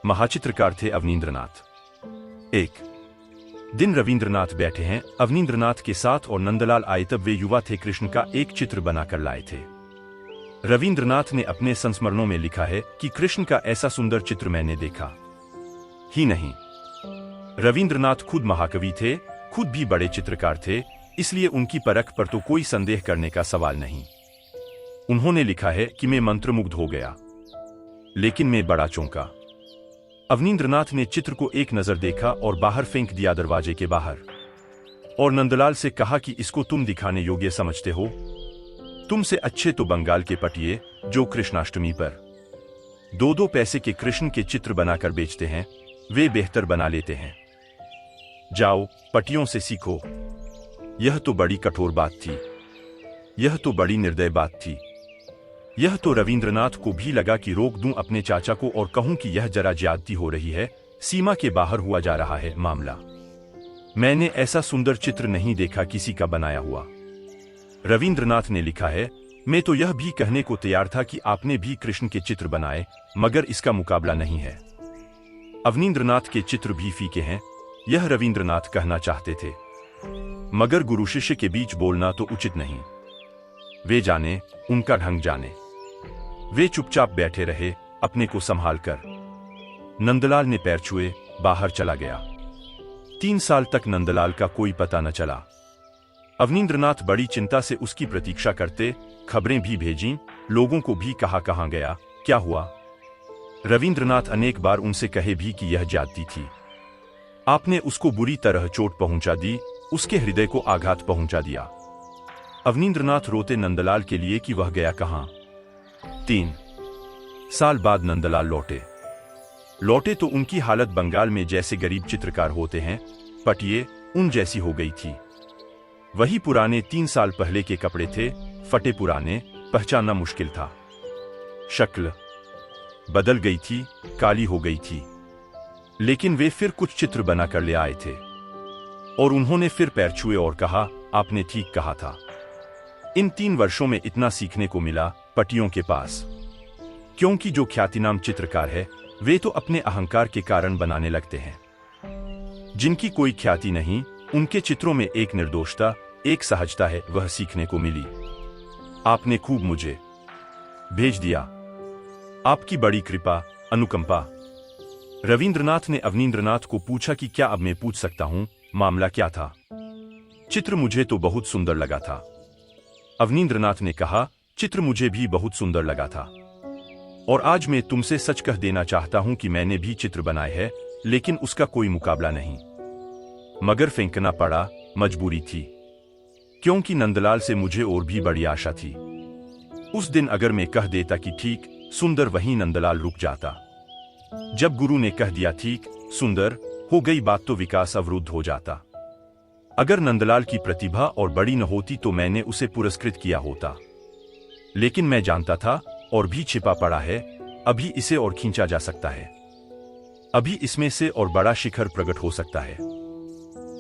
महाचित्रकार थे अवनींद्रनाथ। एक दिन रविंद्रनाथ बैठे हैं अवनींद्रनाथ के साथ और नंदलाल आए तब वे युवा थे। कृष्ण का एक चित्र बनाकर लाए थे। रविंद्रनाथ ने अपने संस्मरणों में लिखा है कि कृष्ण का ऐसा सुंदर चित्र मैंने देखा ही नहीं। रविंद्रनाथ खुद महाकवि थे, खुद भी बड़े चित्रकार थे, इसलिए उनकी परख पर तो कोई संदेह करने का सवाल नहीं। उन्होंने लिखा है कि मैं मंत्रमुग्ध हो गया, लेकिन मैं बड़ा चौंका। अवनींद्रनाथ ने चित्र को एक नजर देखा और बाहर फेंक दिया, दरवाजे के बाहर, और नंदलाल से कहा कि इसको तुम दिखाने योग्य समझते हो? तुमसे अच्छे तो बंगाल के पटिए जो कृष्णाष्टमी पर 2-2 पैसे के कृष्ण के चित्र बनाकर बेचते हैं, वे बेहतर बना लेते हैं। जाओ पटियों से सीखो। यह तो बड़ी कठोर बात थी, यह तो बड़ी निर्दय बात थी। यह तो रविंद्रनाथ को भी लगा कि रोक दूं अपने चाचा को और कहूं कि यह जरा ज्यादती हो रही है, सीमा के बाहर हुआ जा रहा है मामला। मैंने ऐसा सुंदर चित्र नहीं देखा किसी का बनाया हुआ। रविंद्रनाथ ने लिखा है, मैं तो यह भी कहने को तैयार था कि आपने भी कृष्ण के चित्र बनाए, मगर इसका मुकाबला नहीं है। अवनींद्रनाथ के चित्र भी फीके हैं, यह रविंद्रनाथ कहना चाहते थे। मगर गुरु शिष्य के बीच बोलना तो उचित नहीं। वे जाने, उनका ढंग जाने। वे चुपचाप बैठे रहे, अपने को संभाल कर। नंदलाल ने पैर छुए, बाहर चला गया। 3 साल तक नंदलाल का कोई पता न चला। अवनींद्रनाथ बड़ी चिंता से उसकी प्रतीक्षा करते, खबरें भी भेजीं, लोगों को भी कहा कहां गया, क्या हुआ। रविंद्रनाथ अनेक बार उनसे कहे भी कि यह ज्यादती थी। आपने उसको बुरी तरह चोट पहुंचा दी, उसके हृदय को आघात पहुंचा दिया। अवनींद्रनाथ रोते नंदलाल के लिए कि वह गया कहां। 3 साल बाद नंदलाल लौटे तो उनकी हालत बंगाल में जैसे गरीब चित्रकार होते हैं, पटिए, उन जैसी हो गई थी। वही पुराने 3 साल पहले के कपड़े थे, फटे पुराने, पहचानना मुश्किल था। शक्ल बदल गई थी, काली हो गई थी। लेकिन वे फिर कुछ चित्र बनाकर ले आए थे और उन्होंने फिर पैर छुए और कहा, आपने ठीक कहा था। इन 3 वर्षों में इतना सीखने को मिला पटियों के पास। क्योंकि जो ख्यातिनाम चित्रकार है, वे तो अपने अहंकार के कारण बनाने लगते हैं। जिनकी कोई ख्याति नहीं, उनके चित्रों में एक निर्दोषता, एक सहजता है, वह सीखने को मिली। आपने खूब मुझे भेज दिया। आपकी बड़ी कृपा, अनुकंपा। रविंद्रनाथ ने अवनींद्रनाथ को पूछा कि क्या अब मैं पूछ सकता हूं, मामला क्या था? चित्र मुझे तो बहुत सुंदर लगा था। अवनींद्रनाथ ने कहा, चित्र मुझे भी बहुत सुंदर लगा था। और आज मैं तुमसे सच कह देना चाहता हूं कि मैंने भी चित्र बनाए है, लेकिन उसका कोई मुकाबला नहीं। मगर फेंकना पड़ा, मजबूरी थी, क्योंकि नंदलाल से मुझे और भी बड़ी आशा थी। उस दिन अगर मैं कह देता कि ठीक सुंदर, वहीं नंदलाल रुक जाता। जब गुरु ने कह दिया ठीक सुंदर हो गई बात, तो विकास अवरुद्ध हो जाता। अगर नंदलाल की प्रतिभा और बड़ी न होती तो मैंने उसे पुरस्कृत किया होता। लेकिन मैं जानता था और भी छिपा पड़ा है, अभी इसे और खींचा जा सकता है, अभी इसमें से और बड़ा शिखर प्रकट हो सकता है।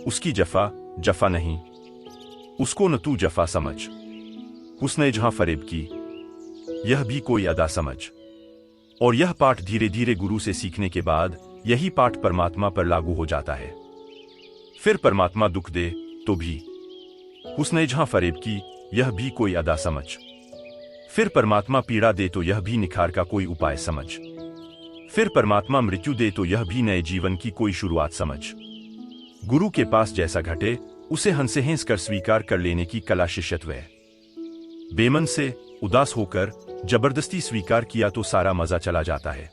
उसकी जफा जफा नहीं, उसको न तू जफा समझ, उसने जहां फरेब की, यह भी कोई अदा समझ। और यह पाठ धीरे धीरे गुरु से सीखने के बाद यही पाठ परमात्मा पर लागू हो जाता है। फिर परमात्मा दुख दे तो भी, उसने जहां फरेब की, यह भी कोई अदा समझ। फिर परमात्मा पीड़ा दे तो यह भी निखार का कोई उपाय समझ। फिर परमात्मा मृत्यु दे तो यह भी नए जीवन की कोई शुरुआत समझ। गुरु के पास जैसा घटे उसे हंसे हंस कर स्वीकार कर लेने की कला शिष्यत्व है। बेमन से, उदास होकर जबरदस्ती स्वीकार किया तो सारा मजा चला जाता है।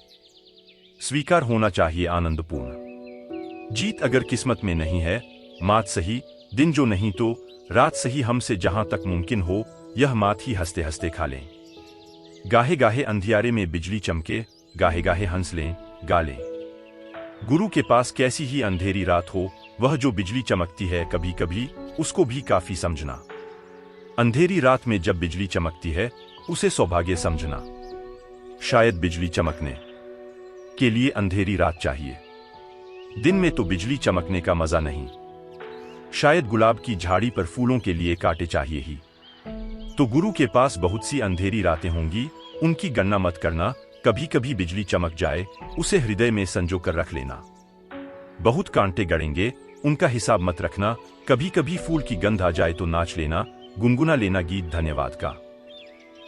स्वीकार होना चाहिए आनंदपूर्ण। जीत अगर किस्मत में नहीं है, मात सही, दिन जो नहीं तो रात सही, हमसे जहां तक मुमकिन हो यह मात ही हंसते हंसते खा लें। गाहे गाहे अंधियारे में बिजली चमके, गाहे गाहे हंस लें, गा लें। गुरु के पास कैसी ही अंधेरी रात हो, वह जो बिजली चमकती है कभी कभी, उसको भी काफी समझना। अंधेरी रात में जब बिजली चमकती है उसे सौभाग्य समझना। शायद बिजली चमकने के लिए अंधेरी रात चाहिए, दिन में तो बिजली चमकने का मजा नहीं। शायद गुलाब की झाड़ी पर फूलों के लिए कांटे चाहिए ही। तो गुरु के पास बहुत सी अंधेरी रातें होंगी, उनकी गणना मत करना। कभी कभी बिजली चमक जाए, उसे हृदय में संजो कर रख लेना। बहुत कांटे गड़ेंगे, उनका हिसाब मत रखना। कभी कभी फूल की गंध आ जाए तो नाच लेना, गुनगुना लेना गीत धन्यवाद का।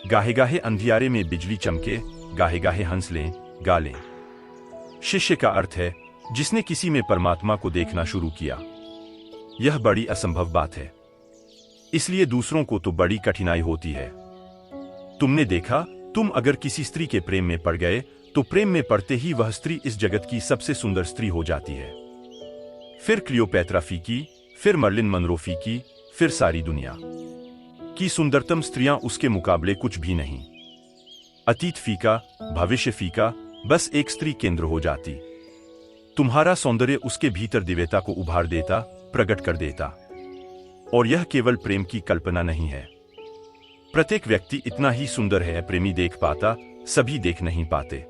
गाहे गाहे अंधियारे में बिजली चमके, गाहे गाहे हंस लें, गा लें। शिष्य का अर्थ है जिसने किसी में परमात्मा को देखना शुरू किया। यह बड़ी असंभव बात है, इसलिए दूसरों को तो बड़ी कठिनाई होती है। तुमने देखा, तुम अगर किसी स्त्री के प्रेम में पड़ गए तो प्रेम में पड़ते ही वह स्त्री इस जगत की सबसे सुंदर स्त्री हो जाती है। फिर क्लियोपैत्रा फीकी, फिर मर्लिन मनरो फीकी, फिर सारी दुनिया की सुंदरतम स्त्रियां उसके मुकाबले कुछ भी नहीं। अतीत फीका, भविष्य फीका, बस एक स्त्री केंद्र हो जाती। तुम्हारा सौंदर्य उसके भीतर दिव्यता को उभार देता, प्रकट कर देता। और यह केवल प्रेम की कल्पना नहीं है। प्रत्येक व्यक्ति इतना ही सुंदर है, प्रेमी देख पाता, सभी देख नहीं पाते।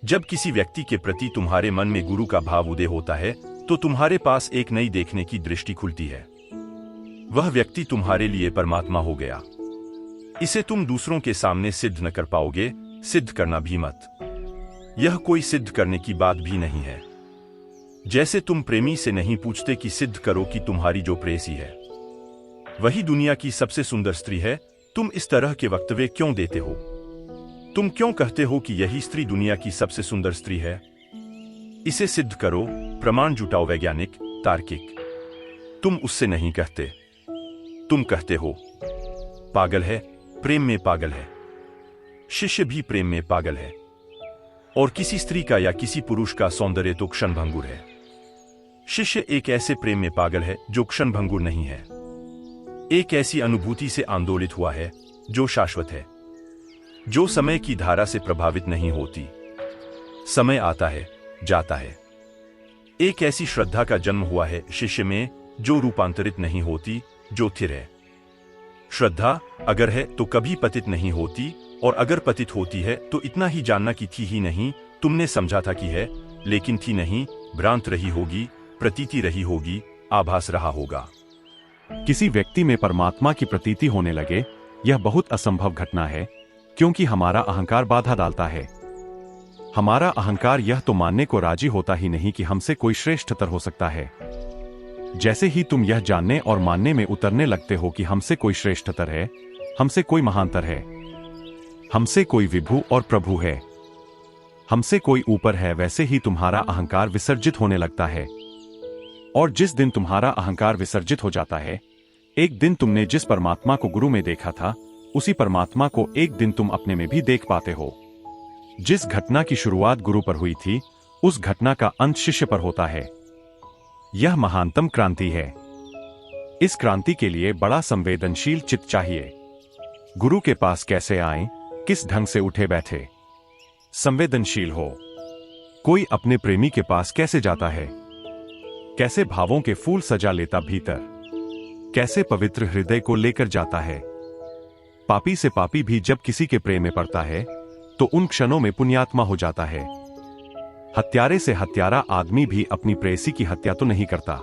जब किसी व्यक्ति के प्रति तुम्हारे मन में गुरु का भाव उदय होता है तो तुम्हारे पास एक नई देखने की दृष्टि खुलती है। वह व्यक्ति तुम्हारे लिए परमात्मा हो गया। इसे तुम दूसरों के सामने सिद्ध न कर पाओगे, सिद्ध करना भी मत। यह कोई सिद्ध करने की बात भी नहीं है। जैसे तुम प्रेमी से नहीं पूछते कि सिद्ध करो कि तुम्हारी जो प्रेसी है वही दुनिया की सबसे सुंदर स्त्री है, तुम इस तरह के वक्तव्य क्यों देते हो? तुम क्यों कहते हो कि यही स्त्री दुनिया की सबसे सुंदर स्त्री है? इसे सिद्ध करो, प्रमाण जुटाओ, वैज्ञानिक, तार्किक। तुम उससे नहीं कहते, तुम कहते हो पागल है, प्रेम में पागल है। शिष्य भी प्रेम में पागल है, और किसी स्त्री का या किसी पुरुष का सौंदर्य तो क्षणभंगुर है। शिष्य एक ऐसे प्रेम में पागल है जो क्षणभंगुर नहीं है, एक ऐसी अनुभूति से आंदोलित हुआ है जो शाश्वत है, जो समय की धारा से प्रभावित नहीं होती। समय आता है, जाता है। एक ऐसी श्रद्धा का जन्म हुआ है शिष्य में जो रूपांतरित नहीं होती, जो स्थिर है। श्रद्धा अगर है तो कभी पतित नहीं होती, और अगर पतित होती है तो इतना ही जानना कि थी ही नहीं। तुमने समझा था कि है, लेकिन थी नहीं, भ्रांत रही होगी, प्रतीति रही होगी, आभास रहा होगा। किसी व्यक्ति में परमात्मा की प्रतीति होने लगे, यह बहुत असंभव घटना है, क्योंकि हमारा अहंकार बाधा डालता है। हमारा अहंकार यह तो मानने को राजी होता ही नहीं कि हमसे कोई श्रेष्ठतर हो सकता है। जैसे ही तुम यह जानने और मानने में उतरने लगते हो कि हमसे कोई श्रेष्ठतर है, हमसे कोई महानतर है, हमसे कोई विभु और प्रभु है, हमसे कोई ऊपर है, वैसे ही तुम्हारा अहंकार विसर्जित होने लगता है। और जिस दिन तुम्हारा अहंकार विसर्जित हो जाता है, एक दिन तुमने जिस परमात्मा को गुरु में देखा था, उसी परमात्मा को एक दिन तुम अपने में भी देख पाते हो। जिस घटना की शुरुआत गुरु पर हुई थी, उस घटना का अंत शिष्य पर होता है। यह महानतम क्रांति है। इस क्रांति के लिए बड़ा संवेदनशील चित्त चाहिए। गुरु के पास कैसे आएं, किस ढंग से उठे बैठे? संवेदनशील हो। कोई अपने प्रेमी के पास कैसे जाता है? कैसे भावों के फूल सजा लेता भीतर? कैसे पवित्र हृदय को लेकर जाता है? पापी से पापी भी जब किसी के प्रेम में पड़ता है तो उन क्षणों में पुण्यात्मा हो जाता है। हत्यारे से हत्यारा आदमी भी अपनी प्रेयसी की हत्या तो नहीं करता।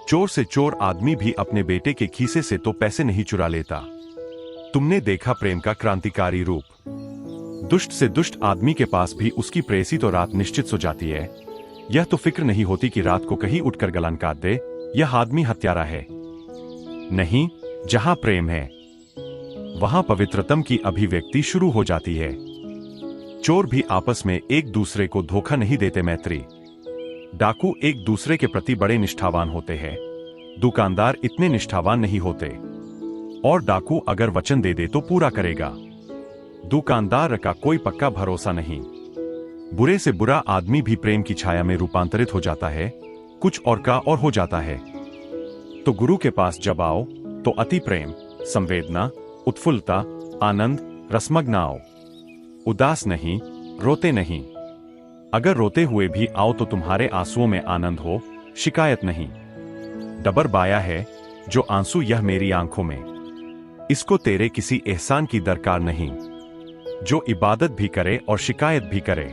चोर से चोर आदमी भी अपने बेटे के खीसे से तो पैसे नहीं चुरा लेता। तुमने देखा प्रेम का क्रांतिकारी रूप। दुष्ट से दुष्ट आदमी के पास भी उसकी प्रेयसी तो रात निश्चित सो जाती है। यह तो फिक्र नहीं होती कि रात को कहीं उठकर गलन काट दे, यह आदमी हत्यारा है। नहीं, जहां प्रेम है वहां पवित्रतम की अभिव्यक्ति शुरू हो जाती है। चोर भी आपस में एक दूसरे को धोखा नहीं देते मैत्री। डाकू एक दूसरे के प्रति बड़े निष्ठावान होते हैं। दुकानदार इतने निष्ठावान नहीं होते। और डाकू अगर वचन दे दे तो पूरा करेगा। दुकानदार का कोई पक्का भरोसा नहीं। बुरे से बुरा आदमी भी प्रेम की छाया में रूपांतरित हो जाता है, कुछ और का और हो जाता है। तो गुरु के पास जब आओ तो अति प्रेम, संवेदना, उत्फुल्लता, आनंद, रसमग्न आओ। उदास नहीं, रोते नहीं। अगर रोते हुए भी आओ तो तुम्हारे आंसुओं में आनंद हो, शिकायत नहीं। डबर बाया है जो आंसू यह मेरी आंखों में, इसको तेरे किसी एहसान की दरकार नहीं। जो इबादत भी करे और शिकायत भी करे,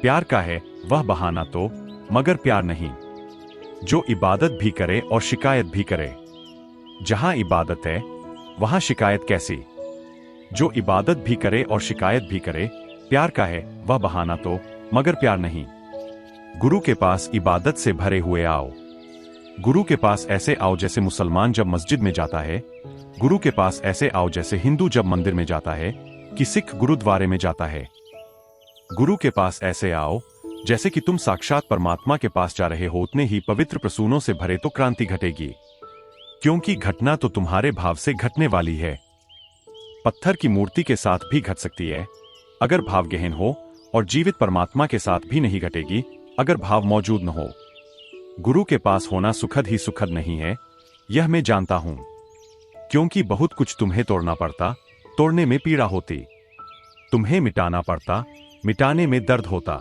प्यार का है वह बहाना तो, मगर प्यार नहीं। जो इबादत भी करे और शिकायत भी करे, जहां इबादत है वहां शिकायत कैसी? जो इबादत भी करे और शिकायत भी करे, प्यार का है वह बहाना तो, मगर प्यार नहीं। गुरु के पास इबादत से भरे हुए आओ। गुरु के पास ऐसे आओ जैसे मुसलमान जब मस्जिद में जाता है। गुरु के पास ऐसे आओ जैसे हिंदू जब मंदिर में जाता है कि सिख गुरुद्वारे में जाता है। गुरु के पास ऐसे आओ जैसे कि तुम साक्षात परमात्मा के पास जा रहे हो। उतने ही पवित्र प्रसूनों से भरे तो क्रांति घटेगी, क्योंकि घटना तो तुम्हारे भाव से घटने वाली है। पत्थर की मूर्ति के साथ भी घट सकती है अगर भाव गहन हो, और जीवित परमात्मा के साथ भी नहीं घटेगी अगर भाव मौजूद न हो। गुरु के पास होना सुखद ही सुखद नहीं है, यह मैं जानता हूं, क्योंकि बहुत कुछ तुम्हें तोड़ना पड़ता, तोड़ने में पीड़ा होती। तुम्हें मिटाना पड़ता, मिटाने में दर्द होता।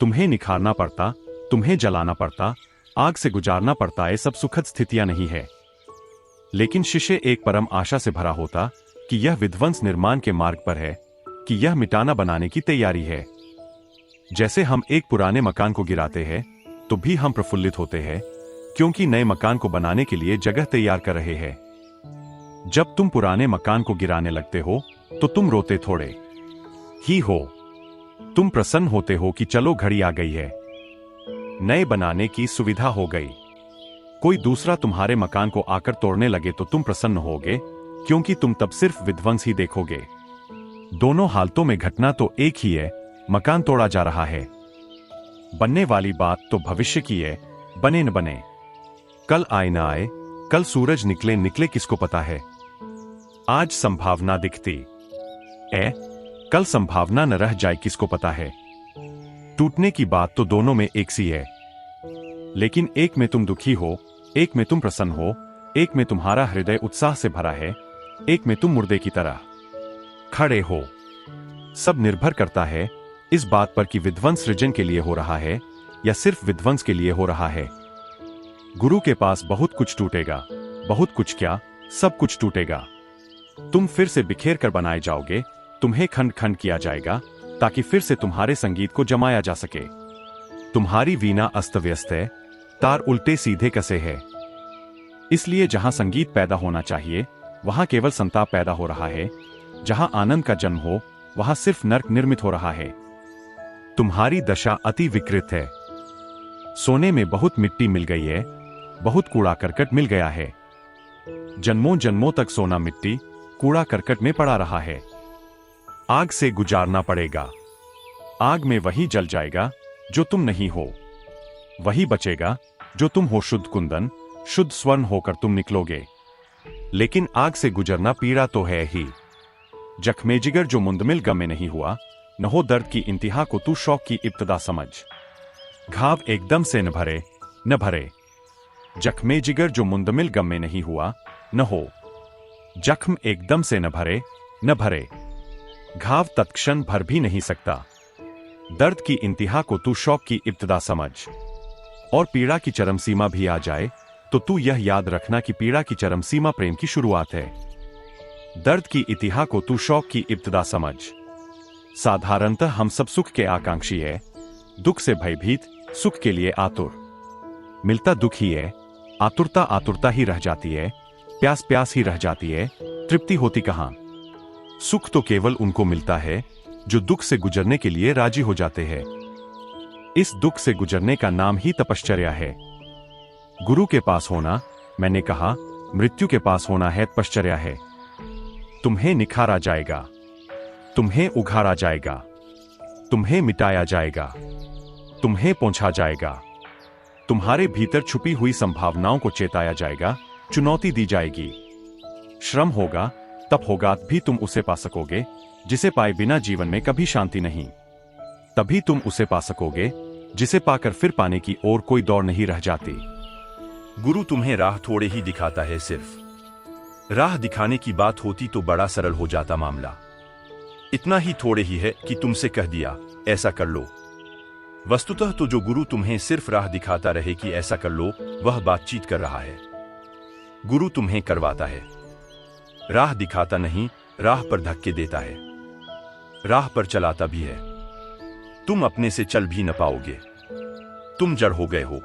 तुम्हें निखारना पड़ता, तुम्हें जलाना पड़ता, आग से गुजारना पड़ता। ये सब सुखद स्थितियां नहीं है। लेकिन शिष्य एक परम आशा से भरा होता कि यह विध्वंस निर्माण के मार्ग पर है, कि यह मिटाना बनाने की तैयारी है। जैसे हम एक पुराने मकान को गिराते हैं तो भी हम प्रफुल्लित होते हैं, क्योंकि नए मकान को बनाने के लिए जगह तैयार कर रहे हैं। जब तुम पुराने मकान को गिराने लगते हो तो तुम रोते थोड़े ही हो, तुम प्रसन्न होते हो कि चलो घड़ी आ गई है, नए बनाने की सुविधा हो गई। कोई दूसरा तुम्हारे मकान को आकर तोड़ने लगे तो तुम प्रसन्न होगे, क्योंकि तुम तब सिर्फ विध्वंस ही देखोगे। दोनों हालतों में घटना तो एक ही है, मकान तोड़ा जा रहा है। बनने वाली बात तो भविष्य की है, बने न बने, कल आए न आए, कल सूरज निकले निकले किसको पता है। आज संभावना दिखती है, कल संभावना न रह जाए किसको पता है। टूटने की बात तो दोनों में एक सी है, लेकिन एक में तुम दुखी हो, एक में तुम प्रसन्न हो, एक में तुम्हारा हृदय उत्साह से भरा है, एक में तुम मुर्दे की तरह खड़े हो। सब निर्भर करता है इस बात पर कि विध्वंस सृजन के लिए हो रहा है या सिर्फ विध्वंस के लिए हो रहा है। गुरु के पास बहुत कुछ टूटेगा, बहुत कुछ क्या, सब कुछ टूटेगा। तुम फिर से बिखेर कर बनाए जाओगे, तुम्हें खंड खंड किया जाएगा ताकि फिर से तुम्हारे संगीत को जमाया जा सके। तुम्हारी वीणा अस्त व्यस्त है, तार उल्टे सीधे कसे है, इसलिए जहां संगीत पैदा होना चाहिए वहां केवल संताप पैदा हो रहा है। जहां आनंद का जन्म हो वहां सिर्फ नर्क निर्मित हो रहा है। तुम्हारी दशा अति विकृत है। सोने में बहुत मिट्टी मिल गई है, बहुत कूड़ा करकट मिल गया है। जन्मों जन्मों तक सोना मिट्टी कूड़ा करकट में पड़ा रहा है। आग से गुजारना पड़ेगा। आग में वही जल जाएगा जो तुम नहीं हो, वही बचेगा जो तुम हो शुद्ध कुंदन, शुद्ध स्वर्ण होकर तुम निकलोगे। लेकिन आग से गुजरना पीड़ा तो है ही। जख्मे जिगर जो मुंदमिल गम में नहीं हुआ, न हो दर्द की इंतहा को तू शौक की इब्तदा समझ। घाव एकदम से न भरे, न भरे। जख्मे जिगर जो मुंदमिल गम में नहीं हुआ, न हो जख्म एकदम से न भरे, न भरे। घाव तत्क्षण भर भी नहीं सकता। दर्द की इंतहा को तू शौक की इब्तदा समझ। और पीड़ा की चरम सीमा भी आ जाए तो तू यह याद रखना कि पीड़ा की चरम सीमा प्रेम की शुरुआत है। दर्द की इंतहा को तू शौक की इब्तदा समझ। साधारणतः हम सब सुख के आकांक्षी है, दुख से भयभीत, सुख के लिए आतुर। मिलता दुख ही है, आतुरता आतुरता ही रह जाती है, प्यास प्यास ही रह जाती है, तृप्ति होती कहां। सुख तो केवल उनको मिलता है जो दुख से गुजरने के लिए राजी हो जाते हैं। इस दुख से गुजरने का नाम ही तपश्चर्या है। गुरु के पास होना, मैंने कहा, मृत्यु के पास होना है तपश्चर्या है। तुम्हें निखारा जाएगा, तुम्हें उघाड़ा जाएगा, तुम्हें मिटाया जाएगा, तुम्हें पहुंचा जाएगा। तुम्हारे भीतर छुपी हुई संभावनाओं को चेताया जाएगा, चुनौती दी जाएगी। श्रम होगा, तब होगा भी तुम उसे पा सकोगे जिसे पाए बिना जीवन में कभी शांति नहीं। तभी तुम उसे पा सकोगे जिसे पाकर फिर पाने की और कोई दौड़ नहीं रह जाती। गुरु तुम्हें राह थोड़े ही दिखाता है, सिर्फ राह दिखाने की बात होती तो बड़ा सरल हो जाता मामला। इतना ही थोड़े ही है कि तुमसे कह दिया ऐसा कर लो। वस्तुतः तो जो गुरु तुम्हें सिर्फ राह दिखाता रहे कि ऐसा कर लो, वह बातचीत कर रहा है। गुरु तुम्हें करवाता है, राह दिखाता नहीं, राह पर धक्के देता है, राह पर चलाता भी है। तुम अपने से चल भी न पाओगे, तुम जड़ हो गए हो।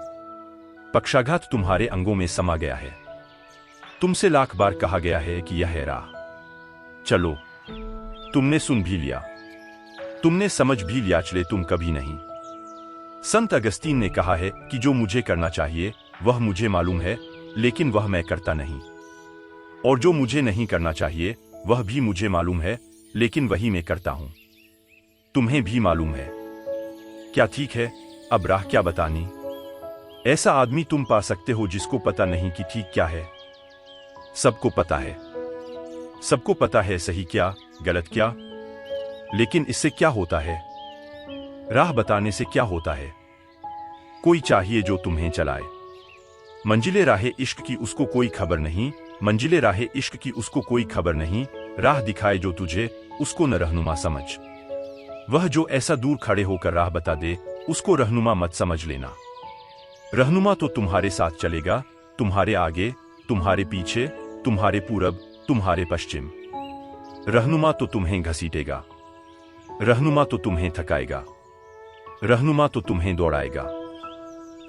पक्षाघात तुम्हारे अंगों में समा गया है। तुमसे लाख बार कहा गया है कि यह है राह, चलो। तुमने सुन भी लिया, तुमने समझ भी लिया, चले तुम कभी नहीं। संत अगस्तीन ने कहा है कि जो मुझे करना चाहिए वह मुझे मालूम है, लेकिन वह मैं करता नहीं। और जो मुझे नहीं करना चाहिए वह भी मुझे मालूम है, लेकिन वही मैं करता हूं। तुम्हें भी मालूम है। क्या ठीक है, अब राह क्या बतानी। ऐसा आदमी तुम पा सकते हो जिसको पता नहीं कि ठीक क्या है। सबको पता है, सबको पता है सही क्या, गलत क्या। लेकिन इससे क्या होता है? राह बताने से क्या होता है? कोई चाहिए जो तुम्हें चलाए। मंजिले राहे इश्क की उसको कोई खबर नहीं, मंजिले राहे इश्क की उसको कोई खबर नहीं। राह दिखाए जो तुझे, उसको न रहनुमा समझ। वह जो ऐसा दूर खड़े होकर राह बता दे, उसको रहनुमा मत समझ लेना। रहनुमा तो तुम्हारे साथ चलेगा, तुम्हारे आगे, तुम्हारे पीछे, तुम्हारे पूरब, तुम्हारे पश्चिम। रहनुमा तो तुम्हें घसीटेगा, रहनुमा तो तुम्हें थकाएगा, रहनुमा तो तुम्हें दौड़ाएगा।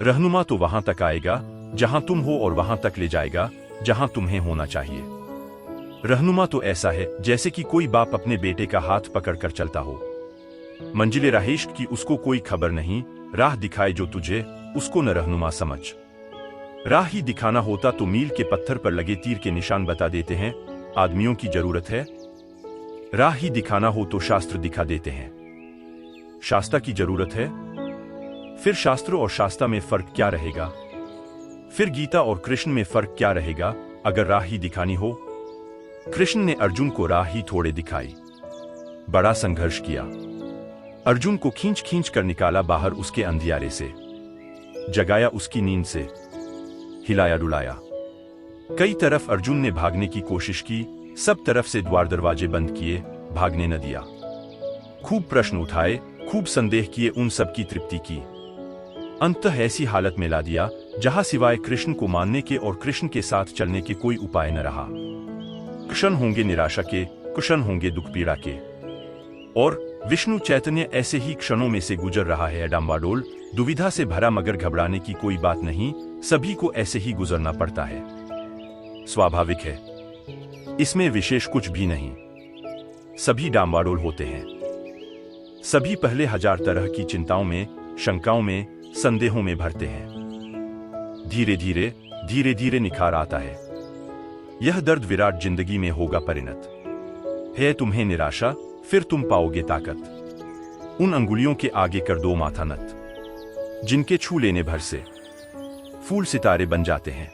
रहनुमा तो वहां तक आएगा जहां तुम हो और वहां तक ले जाएगा जहां तुम्हें होना चाहिए। रहनुमा तो ऐसा है जैसे कि कोई बाप अपने बेटे का हाथ पकड़कर चलता हो। मंजिले राह इश्क की उसको कोई खबर नहीं, राह दिखाए जो तुझे, उसको न रहनुमा समझ। राह ही दिखाना होता तो मील के पत्थर पर लगे तीर के निशान बता देते हैं, आदमियों की जरूरत है। राह ही दिखाना हो तो शास्त्र दिखा देते हैं, शास्त्रा की जरूरत है। फिर शास्त्र और शास्त्रा में फर्क क्या रहेगा? फिर गीता और कृष्ण में फर्क क्या रहेगा अगर राह ही दिखानी हो? कृष्ण ने अर्जुन को राह ही थोड़े दिखाई, बड़ा संघर्ष किया। अर्जुन को खींच खींच कर निकाला बाहर उसके अंधियारे से, जगाया उसकी नींद से, हिलाया डुलाया। कई तरफ अर्जुन ने भागने की कोशिश की, सब तरफ से द्वार दरवाजे बंद किए, भागने न दिया। खूब प्रश्न उठाए, खूब संदेह किए, उन सब की तृप्ति की। अंततः ऐसी हालत में ला दिया जहां सिवाय कृष्ण को मानने के और कृष्ण के साथ चलने के कोई उपाय न रहा। क्षण होंगे निराशा के, क्षण होंगे दुख पीड़ा के। और विष्णु चैतन्य ऐसे ही क्षणों में से गुजर रहा है, डांबाडोल, दुविधा से भरा, मगर घबराने की कोई बात नहीं, सभी को ऐसे ही गुजरना पड़ता है। स्वाभाविक है, इसमें विशेष कुछ भी नहीं। सभी डांबाडोल होते हैं, सभी पहले हजार तरह की चिंताओं में, शंकाओं में, संदेहों में भरते हैं। धीरे धीरे धीरे धीरे निखार आता है। यह दर्द विराट जिंदगी में होगा परिणत। है तुम्हें निराशा, फिर तुम पाओगे ताकत। उन अंगुलियों के आगे कर दो माथा नत, जिनके छू लेने भर से फूल सितारे बन जाते हैं।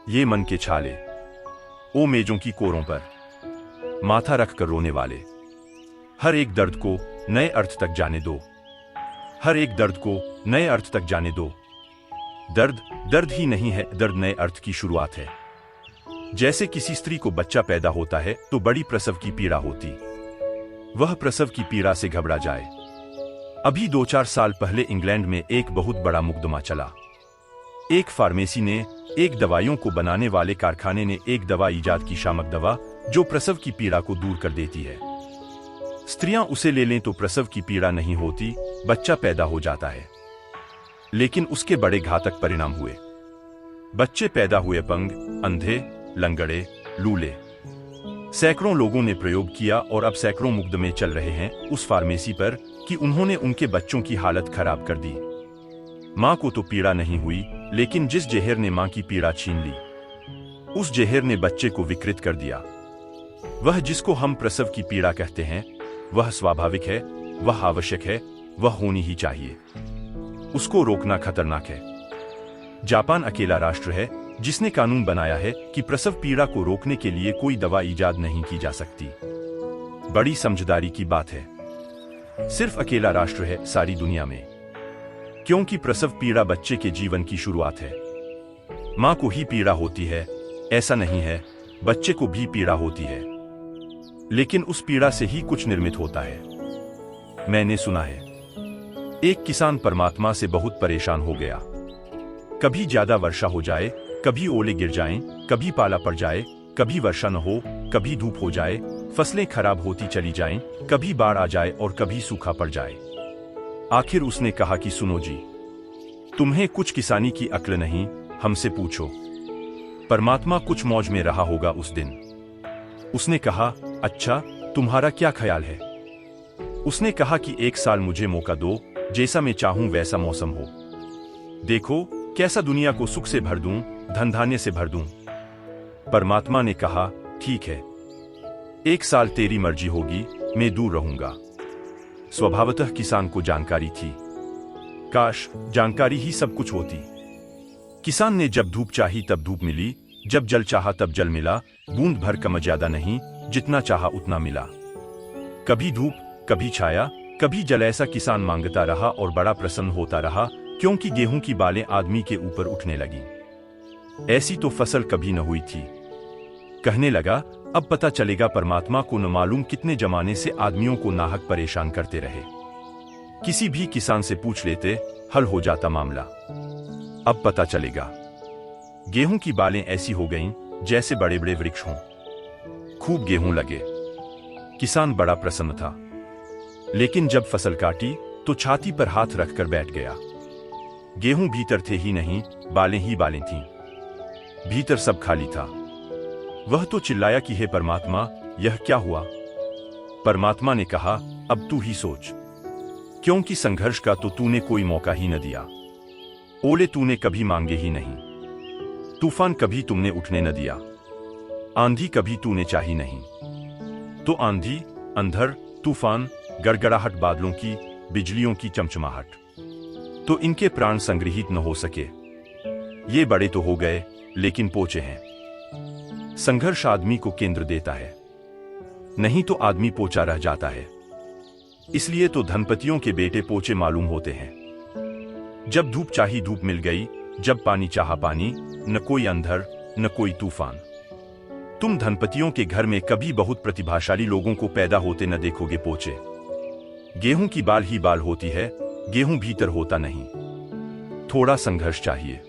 ये मन के छाले, ओ मेजों की कोरों पर माथा रख कर रोने वाले, हर एक दर्द को नए अर्थ तक जाने दो, हर एक दर्द को नए अर्थ तक जाने दो। दर्द दर्द ही नहीं है, दर्द नए अर्थ की शुरुआत है। जैसे किसी स्त्री को बच्चा पैदा होता है तो बड़ी प्रसव की पीड़ा होती, वह प्रसव की पीड़ा से घबरा जाए। अभी 2-4 साल पहले इंग्लैंड में एक बहुत बड़ा मुकदमा चला। एक फार्मेसी ने, एक दवाइयों को बनाने वाले कारखाने ने एक दवा ईजाद की, शामक दवा, जो प्रसव की पीड़ा को दूर कर देती है। स्त्रियां उसे ले लें तो प्रसव की पीड़ा नहीं होती, बच्चा पैदा हो जाता है। लेकिन उसके बड़े घातक परिणाम हुए। बच्चे पैदा हुए अपंग, अंधे, लंगड़े, लूले। सैकड़ों लोगों ने प्रयोग किया और अब सैकड़ों मुकदमे चल रहे हैं उस फार्मेसी पर कि उन्होंने उनके बच्चों की हालत खराब कर दी। मां को तो पीड़ा नहीं हुई, लेकिन जिस जहर ने मां की पीड़ा छीन ली, उस जहर ने बच्चे को विकृत कर दिया। वह जिसको हम प्रसव की पीड़ा कहते हैं, वह स्वाभाविक है, वह आवश्यक है, वह होनी ही चाहिए। उसको रोकना खतरनाक है। जापान अकेला राष्ट्र है जिसने कानून बनाया है कि प्रसव पीड़ा को रोकने के लिए कोई दवा ईजाद नहीं की जा सकती। बड़ी समझदारी की बात है। सिर्फ अकेला राष्ट्र है सारी दुनिया में, क्योंकि प्रसव पीड़ा बच्चे के जीवन की शुरुआत है। मां को ही पीड़ा होती है ऐसा नहीं है, बच्चे को भी पीड़ा होती है, लेकिन उस पीड़ा से ही कुछ निर्मित होता है। मैंने सुना है एक किसान परमात्मा से बहुत परेशान हो गया। कभी ज्यादा वर्षा हो जाए, कभी ओले गिर जाएं, कभी पाला पड़ जाए, कभी वर्षा न हो, कभी धूप हो जाए, फसलें खराब होती चली जाएं, कभी बाढ़ आ जाए और कभी सूखा पड़ जाए। आखिर उसने कहा कि सुनो जी, तुम्हें कुछ किसानी की अक्ल नहीं, हमसे पूछो। परमात्मा कुछ मौज में रहा होगा उस दिन। उसने कहा, अच्छा, तुम्हारा क्या ख्याल है? उसने कहा कि 1 साल मुझे मौका दो, जैसा मैं चाहूं वैसा मौसम हो। देखो कैसा दुनिया को सुख से भर दूं, धन धान्य से भर दूं। परमात्मा ने कहा, ठीक है, 1 साल तेरी मर्जी होगी, मैं दूर रहूंगा। स्वभावतः किसान को जानकारी थी। काश जानकारी ही सब कुछ होती। किसान ने जब धूप चाही तब धूप मिली, जब जल चाहा तब जल मिला, बूंद भर कम ज्यादा नहीं, जितना चाहा उतना मिला। कभी धूप, कभी छाया, कभी जल, ऐसा किसान मांगता रहा और बड़ा प्रसन्न होता रहा, क्योंकि गेहूं की बालें आदमी के ऊपर उठने लगी। ऐसी तो फसल कभी न हुई थी। कहने लगा, अब पता चलेगा परमात्मा को न मालूम कितने जमाने से आदमियों को नाहक परेशान करते रहे। किसी भी किसान से पूछ लेते, हल हो जाता मामला। अब पता चलेगा। गेहूं की बालें ऐसी हो गईं जैसे बड़े बड़े वृक्ष हों। खूब गेहूं लगे। किसान बड़ा प्रसन्न था, लेकिन जब फसल काटी तो छाती पर हाथ रखकर बैठ गया। गेहूं भीतर थे ही नहीं, बालें ही बालें थीं। भीतर सब खाली था। वह तो चिल्लाया कि हे परमात्मा, यह क्या हुआ? परमात्मा ने कहा, अब तू ही सोच, क्योंकि संघर्ष का तो तूने कोई मौका ही न दिया। ओले तूने कभी मांगे ही नहीं, तूफान कभी तुमने उठने न दिया, आंधी कभी तूने चाही नहीं। तो आंधी, अंधर, तूफान, गड़गड़ाहट बादलों की, बिजलियों की चमचमाहट, तो इनके प्राण संग्रहित न हो सके। ये बड़े तो हो गए, लेकिन पोचे हैं। संघर्ष आदमी को केंद्र देता है, नहीं तो आदमी पोचा रह जाता है। इसलिए तो धनपतियों के बेटे पोचे मालूम होते हैं। जब धूप चाही धूप मिल गई, जब पानी चाहा पानी, न कोई अंधर न कोई तूफान। तुम धनपतियों के घर में कभी बहुत प्रतिभाशाली लोगों को पैदा होते न देखोगे पोचे। गेहूं की बाल ही बाल होती है, गेहूं भीतर होता नहीं। थोड़ा संघर्ष चाहिए,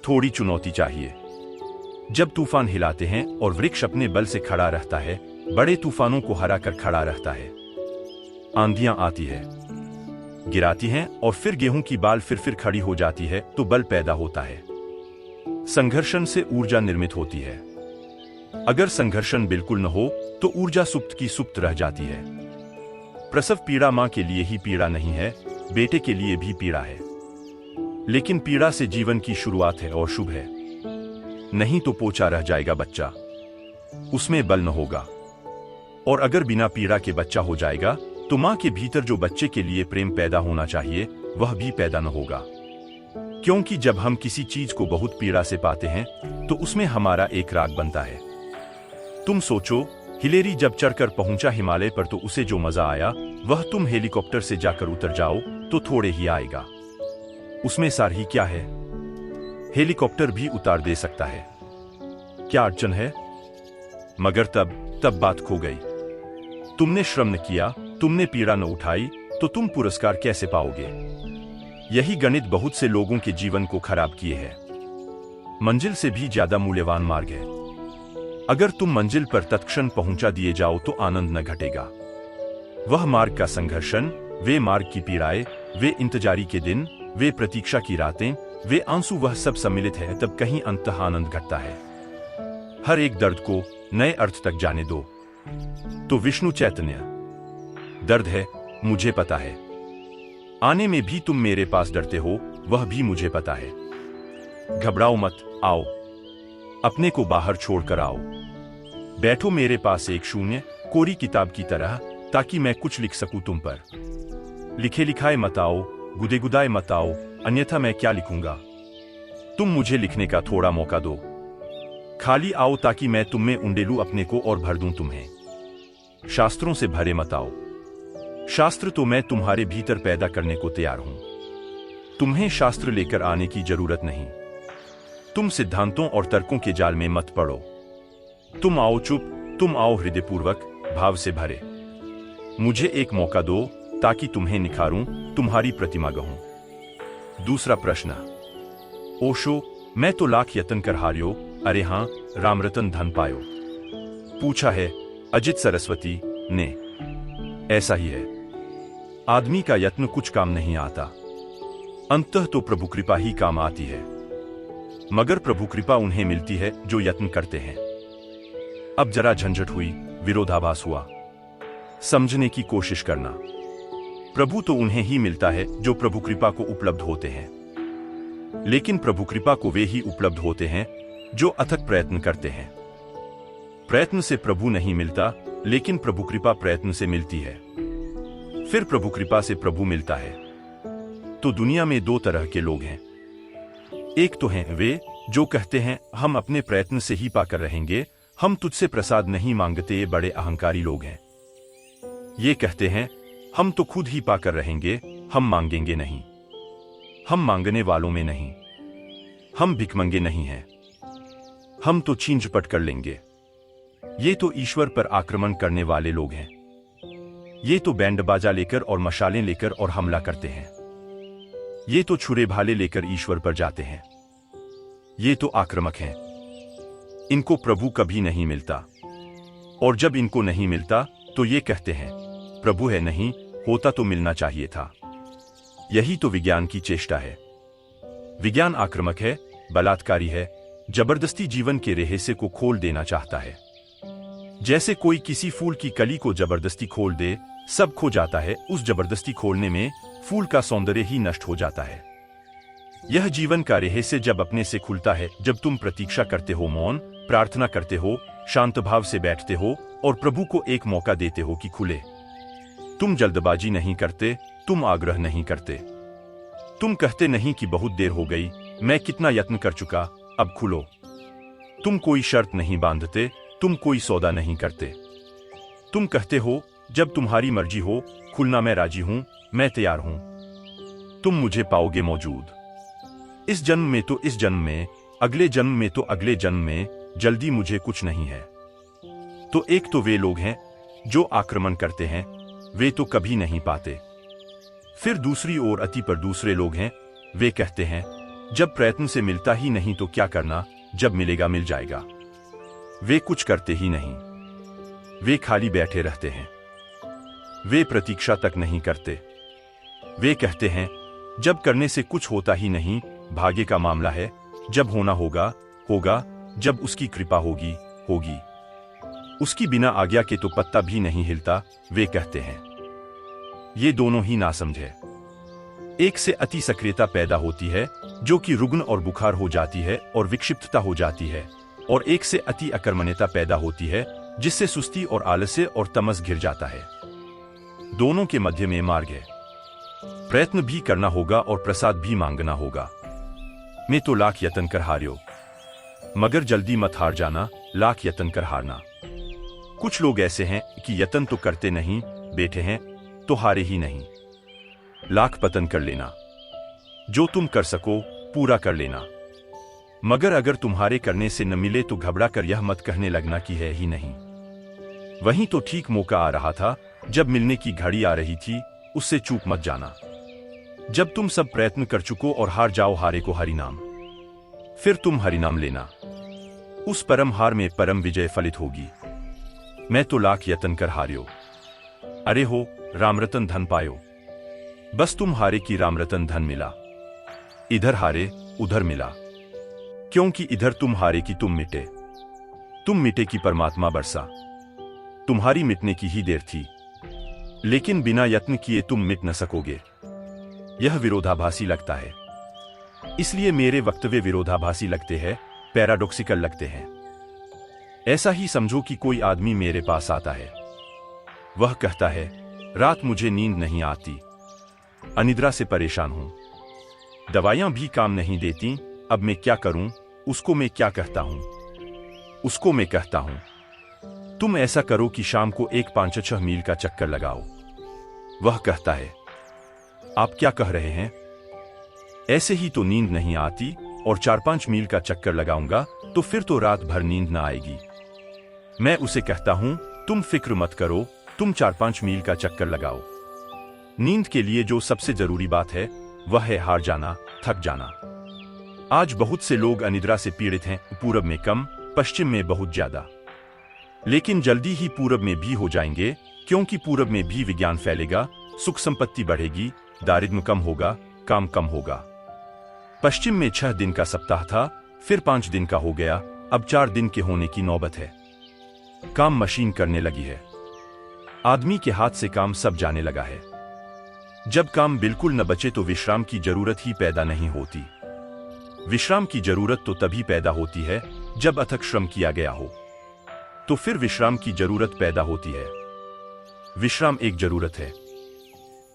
थोड़ी चुनौती चाहिए। जब तूफान हिलाते हैं और वृक्ष अपने बल से खड़ा रहता है, बड़े तूफानों को हरा कर खड़ा रहता है। आंधियां आती है, गिराती हैं और फिर गेहूं की बाल फिर खड़ी हो जाती है, तो बल पैदा होता है। संघर्षण से ऊर्जा निर्मित होती है। अगर संघर्षण बिल्कुल न हो तो ऊर्जा सुप्त की सुप्त रह जाती है। प्रसव पीड़ा मां के लिए ही पीड़ा नहीं है, बेटे के लिए भी पीड़ा है। लेकिन पीड़ा से जीवन की शुरुआत है और शुभ है। नहीं तो पोचा रह जाएगा बच्चा, उसमें बल न होगा। और अगर बिना पीड़ा के बच्चा हो जाएगा तो मां के भीतर जो बच्चे के लिए प्रेम पैदा होना चाहिए, वह भी पैदा न होगा। क्योंकि जब हम किसी चीज को बहुत पीड़ा से पाते हैं तो उसमें हमारा एक राग बनता है। तुम सोचो, हिलेरी जब चढ़कर पहुंचा हिमालय पर तो उसे जो मजा आया वह तुम हेलीकॉप्टर से जाकर उतर जाओ तो थोड़े ही आएगा। उसमें सारही क्या है? हेलीकॉप्टर भी उतार दे सकता है, क्या अड़चन है? मगर तब बात खो गई। तुमने श्रम न किया, तुमने पीड़ा न उठाई, तो तुम पुरस्कार कैसे पाओगे? यही गणित बहुत से लोगों के जीवन को खराब किए है। मंजिल से भी ज्यादा मूल्यवान मार्ग है। अगर तुम मंजिल पर तत्क्षण पहुंचा दिए जाओ तो आनंद न घटेगा। वह मार्ग का संघर्षण, वे मार्ग की पीड़ाएं, वे इंतजारी के दिन, वे प्रतीक्षा की रातें, वे आंसू, वह सब सम्मिलित है, तब कहीं अंततः आनंद घटता है। हर एक दर्द को नए अर्थ तक जाने दो। तो विष्णु चैतन्य दर्द है, मुझे पता है। आने में भी तुम मेरे पास डरते हो, वह भी मुझे पता है। घबराओ मत, आओ, अपने को बाहर छोड़कर आओ। बैठो मेरे पास एक शून्य कोरी किताब की तरह, ताकि मैं कुछ लिख सकूं तुम पर। लिखे लिखाए मत आओ, गुदेगुदाए मत आओ, अन्यथा मैं क्या लिखूंगा? तुम मुझे लिखने का थोड़ा मौका दो। खाली आओ ताकि मैं तुम में उंडेलूं अपने को और भर दूं तुम्हें। शास्त्रों से भरे मत आओ। शास्त्र तो मैं तुम्हारे भीतर पैदा करने को तैयार हूं। तुम्हें शास्त्र लेकर आने की जरूरत नहीं। तुम सिद्धांतों और तर्कों के जाल में मत पड़ो। तुम आओ चुप, तुम आओ हृदयपूर्वक, भाव से भरे। मुझे एक मौका दो ताकि तुम्हें निखारूं, तुम्हारी प्रतिमा गढ़ूं। दूसरा प्रश्न। ओशो, मैं तो लाख यत्न कर हारियो, अरे हां, रामरतन धन पायो। पूछा है अजित सरस्वती ने। ऐसा ही है, आदमी का यत्न कुछ काम नहीं आता, अंततः तो प्रभु कृपा ही काम आती है। मगर प्रभु कृपा उन्हें मिलती है जो यत्न करते हैं। अब जरा झंझट हुई, विरोधाभास हुआ। समझने की कोशिश करना। प्रभु तो उन्हें ही मिलता है जो प्रभु कृपा को उपलब्ध होते हैं, लेकिन प्रभु कृपा को वे ही उपलब्ध होते हैं जो अथक प्रयत्न करते हैं। प्रयत्न से प्रभु नहीं मिलता, लेकिन प्रभु कृपा प्रयत्न से मिलती है। फिर प्रभु कृपा से प्रभु मिलता है। तो दुनिया में दो तरह के लोग हैं। एक तो हैं वे जो कहते हैं हम अपने प्रयत्न से ही पाकर रहेंगे, हम तुझसे प्रसाद नहीं मांगते। ये बड़े अहंकारी लोग हैं। ये कहते हैं हम तो खुद ही पाकर रहेंगे, हम मांगेंगे नहीं। हम मांगने वालों में नहीं, हम भिखमंगे नहीं हैं, हम तो छीन झपट कर लेंगे। ये तो ईश्वर पर आक्रमण करने वाले लोग हैं। ये तो बैंड बाजा लेकर और मशालें लेकर और हमला करते हैं। ये तो छुरे भाले लेकर ईश्वर पर जाते हैं। ये तो आक्रामक हैं। इनको प्रभु कभी नहीं मिलता, और जब इनको नहीं मिलता तो ये कहते हैं प्रभु है नहीं, होता तो मिलना चाहिए था। यही तो विज्ञान की चेष्टा है। विज्ञान आक्रामक है, बलात्कारी है, जबरदस्ती जीवन के रहस्य को खोल देना चाहता है। जैसे कोई किसी फूल की कली को जबरदस्ती खोल दे, सब खो जाता है। उस जबरदस्ती खोलने में फूल का सौंदर्य ही नष्ट हो जाता है। यह जीवन का रहस्य जब अपने से खुलता है, जब तुम प्रतीक्षा करते हो, मौन प्रार्थना करते हो, शांत भाव से बैठते हो और प्रभु को एक मौका देते हो कि खुले। तुम जल्दबाजी नहीं करते, तुम आग्रह नहीं करते, तुम कहते नहीं कि बहुत देर हो गई, मैं कितना यत्न कर चुका, अब खुलो। तुम कोई शर्त नहीं बांधते, तुम कोई सौदा नहीं करते। तुम कहते हो जब तुम्हारी मर्जी हो खुलना, मैं राजी हूं, मैं तैयार हूं। तुम मुझे पाओगे मौजूद। इस जन्म में तो इस जन्म में, अगले जन्म में तो अगले जन्म में, जल्दी मुझे कुछ नहीं है। तो एक तो वे लोग हैं जो आक्रमण करते हैं, वे तो कभी नहीं पाते। फिर दूसरी ओर अति पर दूसरे लोग हैं, वे कहते हैं जब प्रयत्न से मिलता ही नहीं तो क्या करना, जब मिलेगा मिल जाएगा। वे कुछ करते ही नहीं, वे खाली बैठे रहते हैं, वे प्रतीक्षा तक नहीं करते। वे कहते हैं जब करने से कुछ होता ही नहीं, भाग्य का मामला है, जब होना होगा होगा, जब उसकी कृपा होगी होगी। उसकी बिना आज्ञा के तो पत्ता भी नहीं हिलता, वे कहते हैं। ये दोनों ही नासमझ। एक से अति सक्रियता पैदा होती है जो कि रुग्ण और बुखार हो जाती है और विक्षिप्तता हो जाती है, और एक से अति अकर्मण्यता पैदा होती है जिससे सुस्ती और आलस्य और तमस घिर जाता है। दोनों के मध्य में मार्ग है। प्रयत्न भी करना होगा और प्रसाद भी मांगना होगा। मैं तो लाख यत्न कर हार्यो, मगर जल्दी मत हार जाना, लाख यत्न कर हारना। कुछ लोग ऐसे हैं कि यत्न तो करते नहीं, बैठे हैं तो हारे ही नहीं। लाख पतन कर लेना, जो तुम कर सको पूरा कर लेना, मगर अगर तुम्हारे करने से न मिले तो घबरा कर यह मत कहने लगना कि है ही नहीं। वहीं तो ठीक मौका आ रहा था, जब मिलने की घड़ी आ रही थी, उससे चूक मत जाना। जब तुम सब प्रयत्न कर चुको और हार जाओ, हारे को हरिनाम, फिर तुम हरिनाम लेना, उस परम हार में परम विजय फलित होगी। मैं तो लाख यत्न कर हार्यो, अरे हो राम रतन धन पायो। बस तुम हारे की राम रतन धन मिला, इधर हारे उधर मिला, क्योंकि इधर तुम हारे की तुम मिटे, तुम मिटे की परमात्मा बरसा। तुम्हारी मिटने की ही देर थी, लेकिन बिना यत्न किए तुम मिट न सकोगे। यह विरोधाभासी लगता है, इसलिए मेरे वक्तव्य विरोधाभासी लगते हैं, पैराडॉक्सिकल लगते हैं। ऐसा ही समझो कि कोई आदमी मेरे पास आता है, वह कहता है रात मुझे नींद नहीं आती, अनिद्रा से परेशान हूं, दवाइयां भी काम नहीं देती, अब मैं क्या करूं। उसको मैं क्या कहता हूं? उसको मैं कहता हूं तुम ऐसा करो कि शाम को एक 5-6 मील का चक्कर लगाओ। वह कहता है आप क्या कह रहे हैं? ऐसे ही तो नींद नहीं आती, और 4-5 मील का चक्कर लगाऊंगा तो फिर तो रात भर नींद ना आएगी। मैं उसे कहता हूं तुम फिक्र मत करो, तुम 4-5 मील का चक्कर लगाओ। नींद के लिए जो सबसे जरूरी बात है वह है हार जाना, थक जाना। आज बहुत से लोग अनिद्रा से पीड़ित हैं, पूरब में कम, पश्चिम में बहुत ज्यादा, लेकिन जल्दी ही पूरब में भी हो जाएंगे, क्योंकि पूरब में भी विज्ञान फैलेगा, सुख संपत्ति बढ़ेगी, दारिद्र्य कम होगा, काम कम होगा। पश्चिम में 6 दिन का सप्ताह था, फिर 5 दिन का हो गया, अब 4 दिन के होने की नौबत है। काम मशीन करने लगी है, आदमी के हाथ से काम सब जाने लगा है। जब काम बिल्कुल न बचे तो विश्राम की जरूरत ही पैदा नहीं होती। विश्राम की जरूरत तो तभी पैदा होती है जब अथक श्रम किया गया हो, तो फिर विश्राम की जरूरत पैदा होती है। विश्राम एक जरूरत है।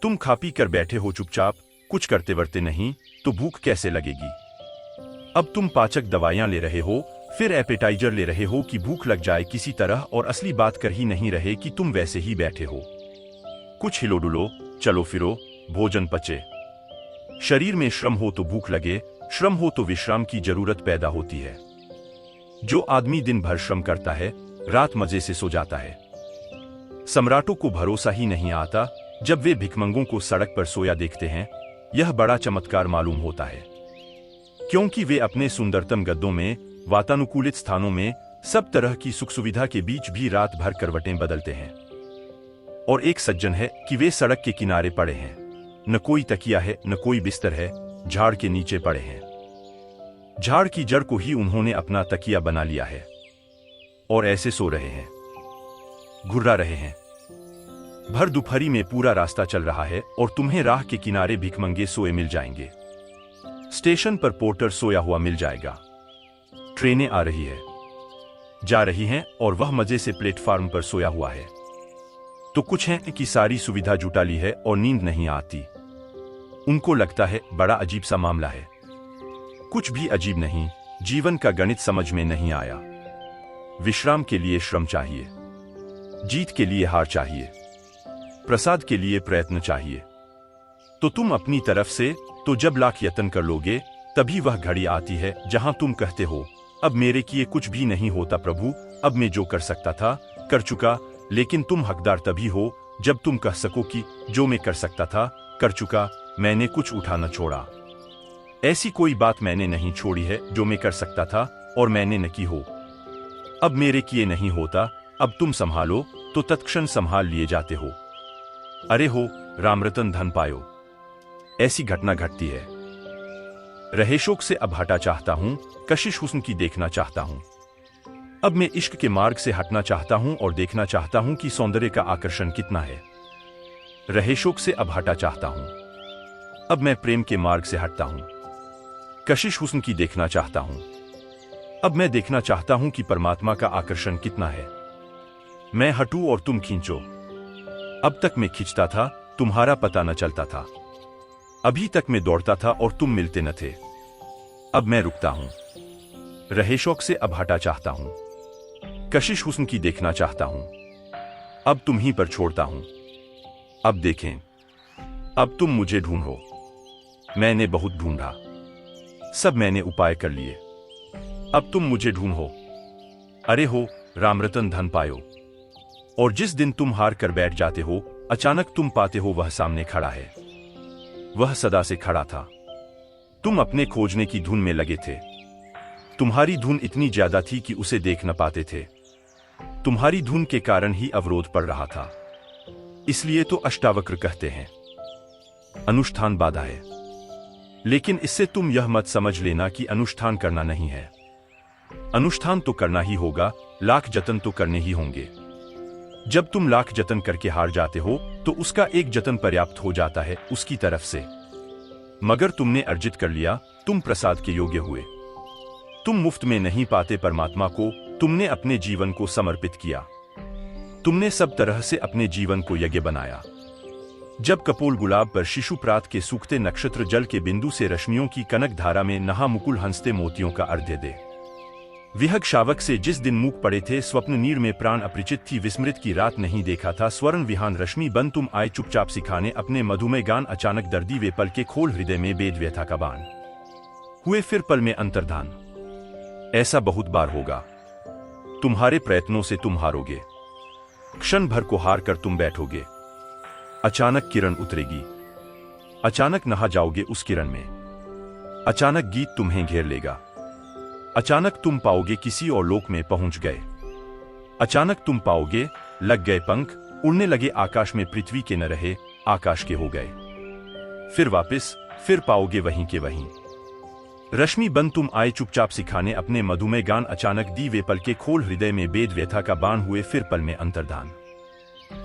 तुम खा पी कर बैठे हो चुपचाप, कुछ करते वर्ते नहीं, तो भूख कैसे लगेगी? अब तुम पाचक दवाइयां ले रहे हो, फिर एपेटाइजर ले रहे हो कि भूख लग जाए किसी तरह, और असली बात कर ही नहीं रहे कि तुम वैसे ही बैठे हो। कुछ हिलो डुलो, चलो फिरो, भोजन पचे। शरीर में श्रम हो तो भूख लगे, श्रम हो तो विश्राम की जरूरत पैदा होती है। जो आदमी दिन भर श्रम करता है, रात मजे से सो जाता है। सम्राटों को भरोसा ही नहीं आता जब वे भिखमंगों को सड़क पर सोया देखते हैं। यह बड़ा चमत्कार मालूम होता है, क्योंकि वे अपने सुंदरतम गद्दों में, वातानुकूलित स्थानों में, सब तरह की सुख सुविधा के बीच भी रात भर करवटें बदलते हैं। और एक सज्जन है कि वे सड़क के किनारे पड़े हैं, न कोई तकिया है न कोई बिस्तर है, झाड़ के नीचे पड़े हैं। झाड़ की जड़ को ही उन्होंने अपना तकिया बना लिया है, और ऐसे सो रहे हैं, घुर्रा रहे हैं। भर दोपहरी में पूरा रास्ता चल रहा है, और तुम्हें राह के किनारे भिखमंगे सोए मिल जाएंगे। स्टेशन पर पोर्टर सोया हुआ मिल जाएगा। ट्रेनें आ रही है, जा रही हैं, और वह मजे से प्लेटफार्म पर सोया हुआ है। तो कुछ हैं कि सारी सुविधा जुटा ली है और नींद नहीं आती। उनको लगता है बड़ा अजीब सा मामला है। कुछ भी अजीब नहीं, जीवन का गणित समझ में नहीं आया। विश्राम के लिए श्रम चाहिए, जीत के लिए हार चाहिए, प्रसाद के लिए प्रयत्न चाहिए। तो तुम अपनी तरफ से तो जब लाख यत्न कर लोगे, तभी वह घड़ी आती है जहां तुम कहते हो अब मेरे किए कुछ भी नहीं होता प्रभु, अब मैं जो कर सकता था कर चुका। लेकिन तुम हकदार तभी हो जब तुम कह सको कि जो मैं कर सकता था कर चुका, मैंने कुछ उठा न छोड़ा। ऐसी कोई बात मैंने नहीं छोड़ी है जो मैं कर सकता था और मैंने न की हो। अब मेरे किए नहीं होता, अब तुम संभालो, तो तत्क्षण संभाल लिए जाते हो। अरे हो रामरतन धन पायो। ऐसी घटना घटती है। रहे शोक से अब हटा चाहता हूं, कशिश हुस्न की देखना चाहता हूं। अब मैं इश्क के मार्ग से हटना चाहता हूं और देखना चाहता हूं कि सौंदर्य का आकर्षण कितना है। रहे शोक से अब हटा चाहता हूं, अब मैं प्रेम के मार्ग से हटता हूं। कशिश हुस्न की देखना चाहता हूं, अब मैं देखना चाहता हूं कि परमात्मा का आकर्षण कितना है। मैं हटूं और तुम खींचो। अब तक मैं खींचता था, तुम्हारा पता न चलता था। अभी तक मैं दौड़ता था और तुम मिलते न थे। अब मैं रुकता हूं। रहे शौक से अब हटा चाहता हूं। कशिश हुस्न की देखना चाहता हूं। अब तुम ही पर छोड़ता हूं। अब देखें, अब तुम मुझे ढूंढो। मैंने बहुत ढूंढा, सब मैंने उपाय कर लिए। अब तुम मुझे ढूंढो। अरे हो राम रतन धन पायो। और जिस दिन तुम हार कर बैठ जाते हो, अचानक तुम पाते हो वह सामने खड़ा है। वह सदा से खड़ा था। तुम अपने खोजने की धुन में लगे थे। तुम्हारी धुन इतनी ज्यादा थी कि उसे देख न पाते थे। तुम्हारी धुन के कारण ही अवरोध पड़ रहा था। इसलिए तो अष्टावक्र कहते हैं, अनुष्ठान बाधा है। लेकिन इससे तुम यह मत समझ लेना कि अनुष्ठान करना नहीं है। अनुष्ठान तो करना ही होगा, लाख जतन तो करने ही होंगे। जब तुम लाख जतन करके हार जाते हो तो उसका एक जतन पर्याप्त हो जाता है उसकी तरफ से। मगर तुमने अर्जित कर लिया, तुम प्रसाद के योग्य हुए। तुम मुफ्त में नहीं पाते परमात्मा को, तुमने अपने जीवन को समर्पित किया। तुमने सब तरह से अपने जीवन को यज्ञ बनाया। जब कपोल गुलाब पर शिशु प्रात के सूखते नक्षत्र जल के बिंदु से रश्मियों की कनक धारा में नहा मुकुल हंसते मोतियों का अर्घ्य दे। विहग शावक से जिस दिन मूक पड़े थे, स्वप्न नीर में प्राण अपरिचित थी, विस्मृत की रात नहीं देखा था, स्वर्ण विहान रश्मि बन तुम आए चुपचाप सिखाने अपने मधुमय गान। अचानक दर्दी वे पल के खोल, हृदय में बेद व्यथा का बाण हुए फिर पल में अंतर्धान। ऐसा बहुत बार होगा। तुम्हारे प्रयत्नों से तुम हारोगे, क्षण भर को हार कर तुम बैठोगे। अचानक किरण उतरेगी, अचानक नहा जाओगे उस किरण में। अचानक गीत तुम्हें घेर लेगा। अचानक तुम पाओगे किसी और लोक में पहुंच गए। अचानक तुम पाओगे लग गए पंख, उड़ने लगे आकाश में, पृथ्वी के न रहे आकाश के हो गए। फिर वापस फिर पाओगे वहीं के वहीं। रश्मि बन तुम आए चुपचाप सिखाने अपने मधुमय गान। अचानक दी वे पल के खोल, हृदय में बेद व्यथा का बाण हुए फिर पल में अंतर्धान।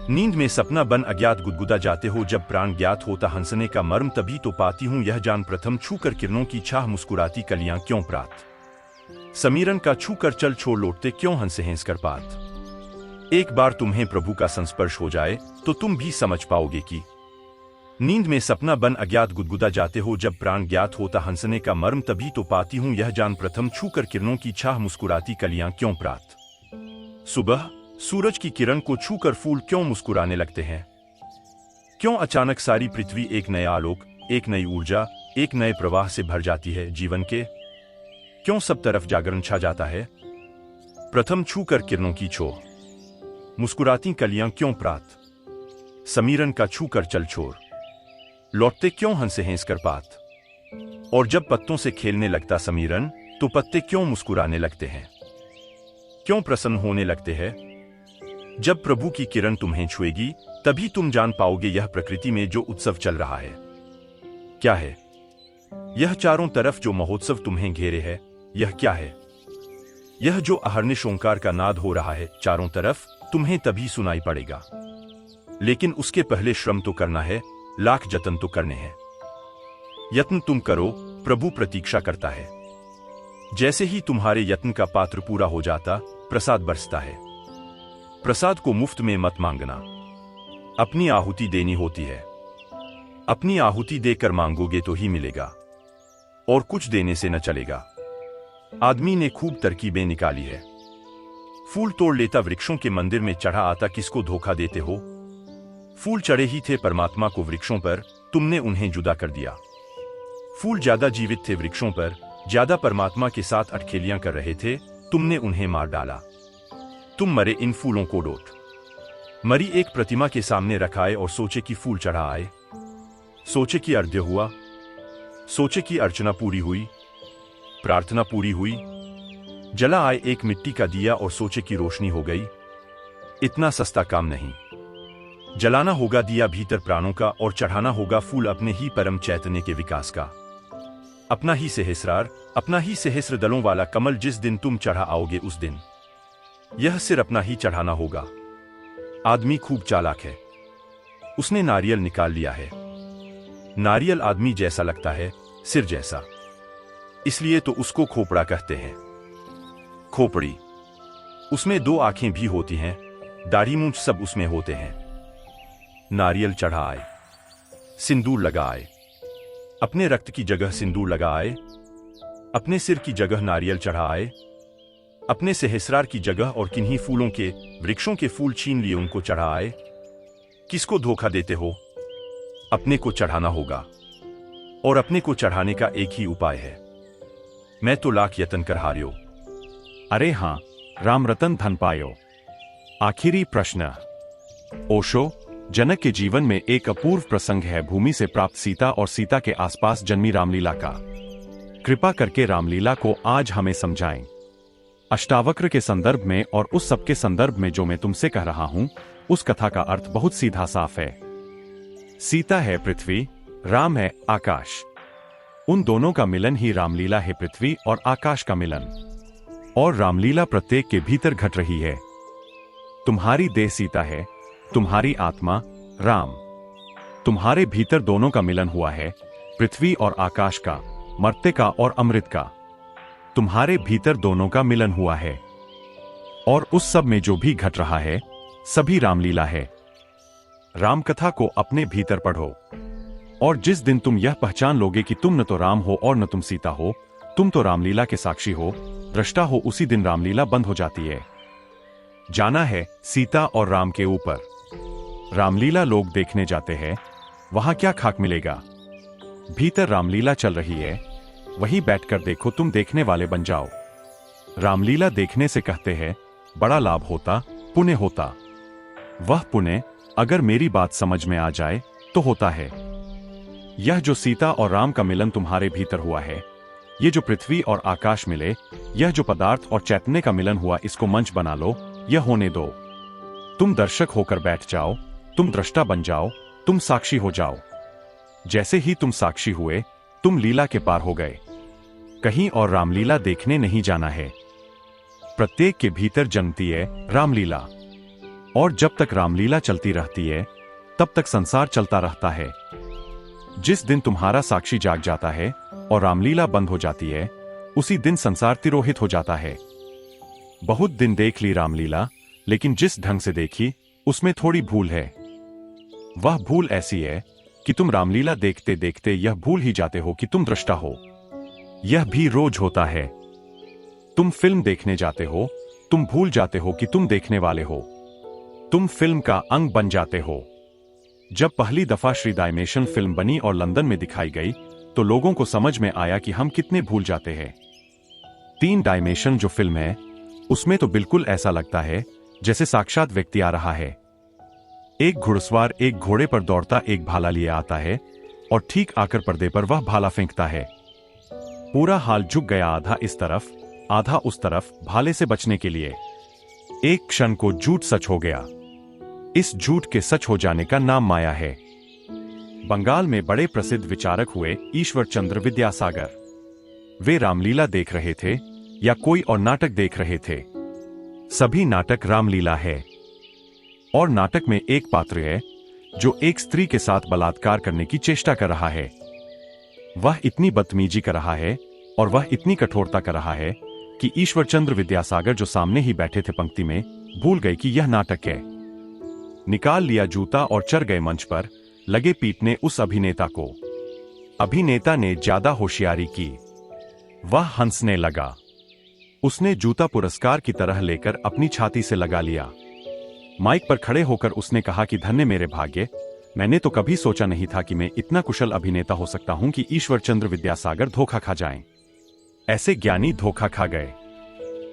नींद में सपना बन अज्ञात गुदगुदा जाते हो, जब प्राण ज्ञात होता हंसने का मर्म, तभी तो पाती हूं यह जान प्रथम छूकर किरणों की छाह, मुस्कुराती कलियां क्यों प्रात। समीरन का छू कर चल छोड़ लौटते क्यों हंसे हंस कर पात। एक बार तुम्हें प्रभु का संस्पर्श हो जाए तो तुम भी समझ पाओगे कि नींद में सपना बन अज्ञात गुदगुदा जाते हो, जब प्राण ज्ञात होता हंसने का मर्म, तभी तो पाती हूं यह जान प्रथम छूकर किरणों की छाह, मुस्कुराती कलियां क्यों प्रात। सुबह सूरज की किरण को छूकर फूल क्यों मुस्कुराने लगते हैं। क्यों अचानक सारी पृथ्वी एक नया आलोक, एक नई ऊर्जा, एक नए प्रवाह से भर जाती है जीवन के। क्यों सब तरफ जागरण छा जाता है। प्रथम छूकर किरणों की छोर, मुस्कुराती कलियां क्यों प्रात। समीरन का छूकर चल छोर, लौटते क्यों हंसे हंस कर पात। और जब पत्तों से खेलने लगता समीरन, तो पत्ते क्यों मुस्कुराने लगते हैं, क्यों प्रसन्न होने लगते हैं। जब प्रभु की किरण तुम्हें छुएगी, तभी तुम जान पाओगे यह प्रकृति में जो उत्सव चल रहा है क्या है। यह चारों तरफ जो महोत्सव तुम्हें घेरे है, यह क्या है। यह जो अहर्निश ओंकार का नाद हो रहा है चारों तरफ, तुम्हें तभी सुनाई पड़ेगा। लेकिन उसके पहले श्रम तो करना है, लाख जतन तो करने हैं। यत्न तुम करो, प्रभु प्रतीक्षा करता है। जैसे ही तुम्हारे यत्न का पात्र पूरा हो जाता, प्रसाद बरसता है। प्रसाद को मुफ्त में मत मांगना, अपनी आहुति देनी होती है। अपनी आहुति देकर मांगोगे तो ही मिलेगा, और कुछ देने से न चलेगा। आदमी ने खूब तरकीबें निकाली है। फूल तोड़ लेता, वृक्षों के मंदिर में चढ़ा आता, किसको धोखा देते हो। फूल चढ़े ही थे परमात्मा को वृक्षों पर, तुमने उन्हें जुदा कर दिया। फूल ज्यादा जीवित थे वृक्षों पर, ज्यादा परमात्मा के साथ अटखेलियां कर रहे थे, तुमने उन्हें मार डाला। तुम मरे इन फूलों को डोट। मरी एक प्रतिमा के सामने रखाए और सोचे कि फूल चढ़ा आए, सोचे कि अर्घ्य हुआ, सोचे कि अर्चना पूरी हुई, प्रार्थना पूरी हुई। जला आए एक मिट्टी का दिया और सोचे कि रोशनी हो गई। इतना सस्ता काम नहीं। जलाना होगा दिया भीतर प्राणों का, और चढ़ाना होगा फूल अपने ही परम चैतन्य के विकास का। अपना ही सहस्रार, अपना ही सहस्र दलों वाला कमल जिस दिन तुम चढ़ा आओगे, उस दिन यह सिर अपना ही चढ़ाना होगा। आदमी खूब चालाक है, उसने नारियल निकाल लिया है। नारियल आदमी जैसा लगता है, सिर जैसा, इसलिए तो उसको खोपड़ा कहते हैं। खोपड़ी, उसमें दो आंखें भी होती हैं, दाढ़ी मूंछ सब उसमें होते हैं। नारियल चढ़ा आए, सिंदूर लगा आए, अपने रक्त की जगह सिंदूर लगा आए। अपने सिर की जगह नारियल चढ़ा आए, अपने सेहस्रार की जगह और किन्हीं फूलों के वृक्षों के फूल छीन लिए उनको चढ़ा आए। किसको धोखा देते हो? अपने को चढ़ाना होगा, और अपने को चढ़ाने का एक ही उपाय है। मैं तो लाख यत्न कर हार्यो। अरे हां, राम रतन धन पायो। आखिरी प्रश्न। ओशो, जनक के जीवन में एक अपूर्व प्रसंग है भूमि से प्राप्त सीता और सीता के आसपास जन्मी रामलीला का। कृपा करके रामलीला को आज हमें समझाएं। अष्टावक्र के संदर्भ में और उस सब के संदर्भ में जो मैं तुमसे कह रहा हूं, उस कथा का अर्थ बहुत सीधा साफ है। सीता है पृथ्वी, राम है आकाश। उन दोनों का मिलन ही रामलीला है, पृथ्वी और आकाश का मिलन। और रामलीला प्रत्येक के भीतर घट रही है। तुम्हारी देह सीता है, तुम्हारी आत्मा राम। तुम्हारे भीतर दोनों का मिलन हुआ है, पृथ्वी और आकाश का, मर्त्य का और अमृत का। तुम्हारे भीतर दोनों का मिलन हुआ है, और उस सब में जो भी घट रहा है सभी रामलीला है। रामकथा को अपने भीतर पढ़ो, और जिस दिन तुम यह पहचान लोगे कि तुम न तो राम हो और न तुम सीता हो, तुम तो रामलीला के साक्षी हो, दृष्टा हो, उसी दिन रामलीला बंद हो जाती है। जाना है सीता और राम के ऊपर। रामलीला लोग देखने जाते हैं, वहां क्या खाक मिलेगा? भीतर रामलीला चल रही है, वहीं बैठकर देखो, तुम देखने वाले बन जाओ। रामलीला देखने से कहते हैं बड़ा लाभ होता, पुण्य होता। वह पुण्य अगर मेरी बात समझ में आ जाए तो होता है। यह जो सीता और राम का मिलन तुम्हारे भीतर हुआ है, ये जो पृथ्वी और आकाश मिले, यह जो पदार्थ और चैतन्य का मिलन हुआ, इसको मंच बना लो, यह होने दो। तुम दर्शक होकर बैठ जाओ, तुम दृष्टा बन जाओ, तुम साक्षी हो जाओ। जैसे ही तुम साक्षी हुए, तुम लीला के पार हो गए। कहीं और रामलीला देखने नहीं जाना है। प्रत्येक के भीतर जन्मती है रामलीला, और जब तक रामलीला चलती रहती है तब तक संसार चलता रहता है। जिस दिन तुम्हारा साक्षी जाग जाता है और रामलीला बंद हो जाती है, उसी दिन संसार तिरोहित हो जाता है। बहुत दिन देख ली रामलीला, लेकिन जिस ढंग से देखी उसमें थोड़ी भूल है। वह भूल ऐसी है कि तुम रामलीला देखते देखते यह भूल ही जाते हो कि तुम दृष्टा हो। यह भी रोज होता है। तुम फिल्म देखने जाते हो, तुम भूल जाते हो कि तुम देखने वाले हो। तुम फिल्म का अंग बन जाते हो। जब पहली दफा श्री डायमेंशन फिल्म बनी और लंदन में दिखाई गई, तो लोगों को समझ में आया कि हम कितने भूल जाते हैं। 3 डायमेंशन जो फिल्म है, उसमें तो बिल्कुल ऐसा लगता है जैसे साक्षात व्यक्ति आ रहा है। एक घुड़सवार एक घोड़े पर दौड़ता एक भाला लिए आता है, और ठीक आकर पर्दे पर वह भाला फेंकता है। पूरा हाल झुक गया, आधा इस तरफ आधा उस तरफ, भाले से बचने के लिए। एक क्षण को झूठ सच हो गया। इस झूठ के सच हो जाने का नाम माया है। बंगाल में बड़े प्रसिद्ध विचारक हुए ईश्वर चंद्र विद्यासागर। वे रामलीला देख रहे थे या कोई और नाटक देख रहे थे, सभी नाटक रामलीला है। और नाटक में एक पात्र है जो एक स्त्री के साथ बलात्कार करने की चेष्टा कर रहा है। वह इतनी बदतमीजी कर रहा है और वह इतनी कठोरता कर रहा है कि ईश्वरचंद्र विद्यासागर, जो सामने ही बैठे थे पंक्ति में, भूल गए कि यह नाटक है। निकाल लिया जूता और चढ़ गए मंच पर, लगे पीटने उस अभिनेता को। अभिनेता ने ज्यादा होशियारी की, वह हंसने लगा। उसने जूता पुरस्कार की तरह लेकर अपनी छाती से लगा लिया। माइक पर खड़े होकर उसने कहा कि धन्य मेरे भाग्य, मैंने तो कभी सोचा नहीं था कि मैं इतना कुशल अभिनेता हो सकता हूं कि ईश्वरचंद्र विद्यासागर धोखा खा जाएं। ऐसे ज्ञानी धोखा खा गए।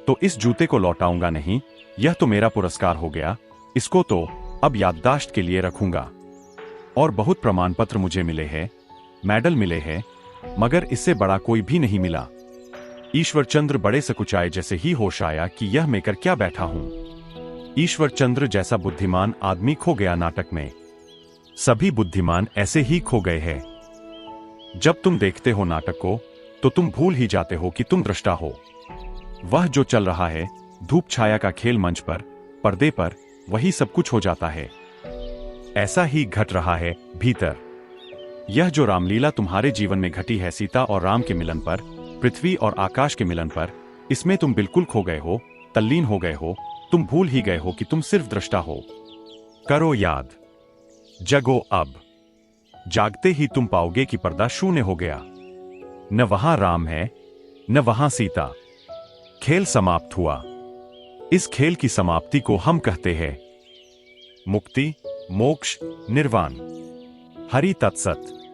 तो इस जूते को लौटाऊंगा नहीं, यह तो मेरा पुरस्कार हो गया, इसको तो अब याददाश्त के लिए रखूंगा। और बहुत प्रमाण पत्र मुझे मिले हैं, मेडल मिले हैं, मगर इससे बड़ा कोई भी नहीं मिला। ईश्वरचंद्र बड़े सकुचाए जैसे ही होश आया कि यह मैं कर क्या बैठा हूं। ईश्वरचंद्र जैसा बुद्धिमान आदमी खो गया नाटक में। सभी बुद्धिमान ऐसे ही खो गए हैं। जब तुम देखते हो नाटक को, तो तुम भूल ही जाते हो कि तुम दृष्टा हो। वह जो चल रहा है, धूप छाया का खेल मंच पर, पर्दे पर, वही सब कुछ हो जाता है। ऐसा ही घट रहा है भीतर। यह जो रामलीला तुम्हारे जीवन में घटी है, सीता और राम के मिलन पर, पृथ्वी और आकाश के मिलन पर, इसमें तुम बिल्कुल खो गए हो, तल्लीन हो गए हो। तुम भूल ही गए हो कि तुम सिर्फ दृष्टा हो। करो याद, जगो अब। जागते ही तुम पाओगे कि पर्दा शून्य हो गया। न वहां राम है, न वहां सीता। खेल समाप्त हुआ। इस खेल की समाप्ति को हम कहते हैं मुक्ति, मोक्ष, निर्वाण। हरि तत्सत।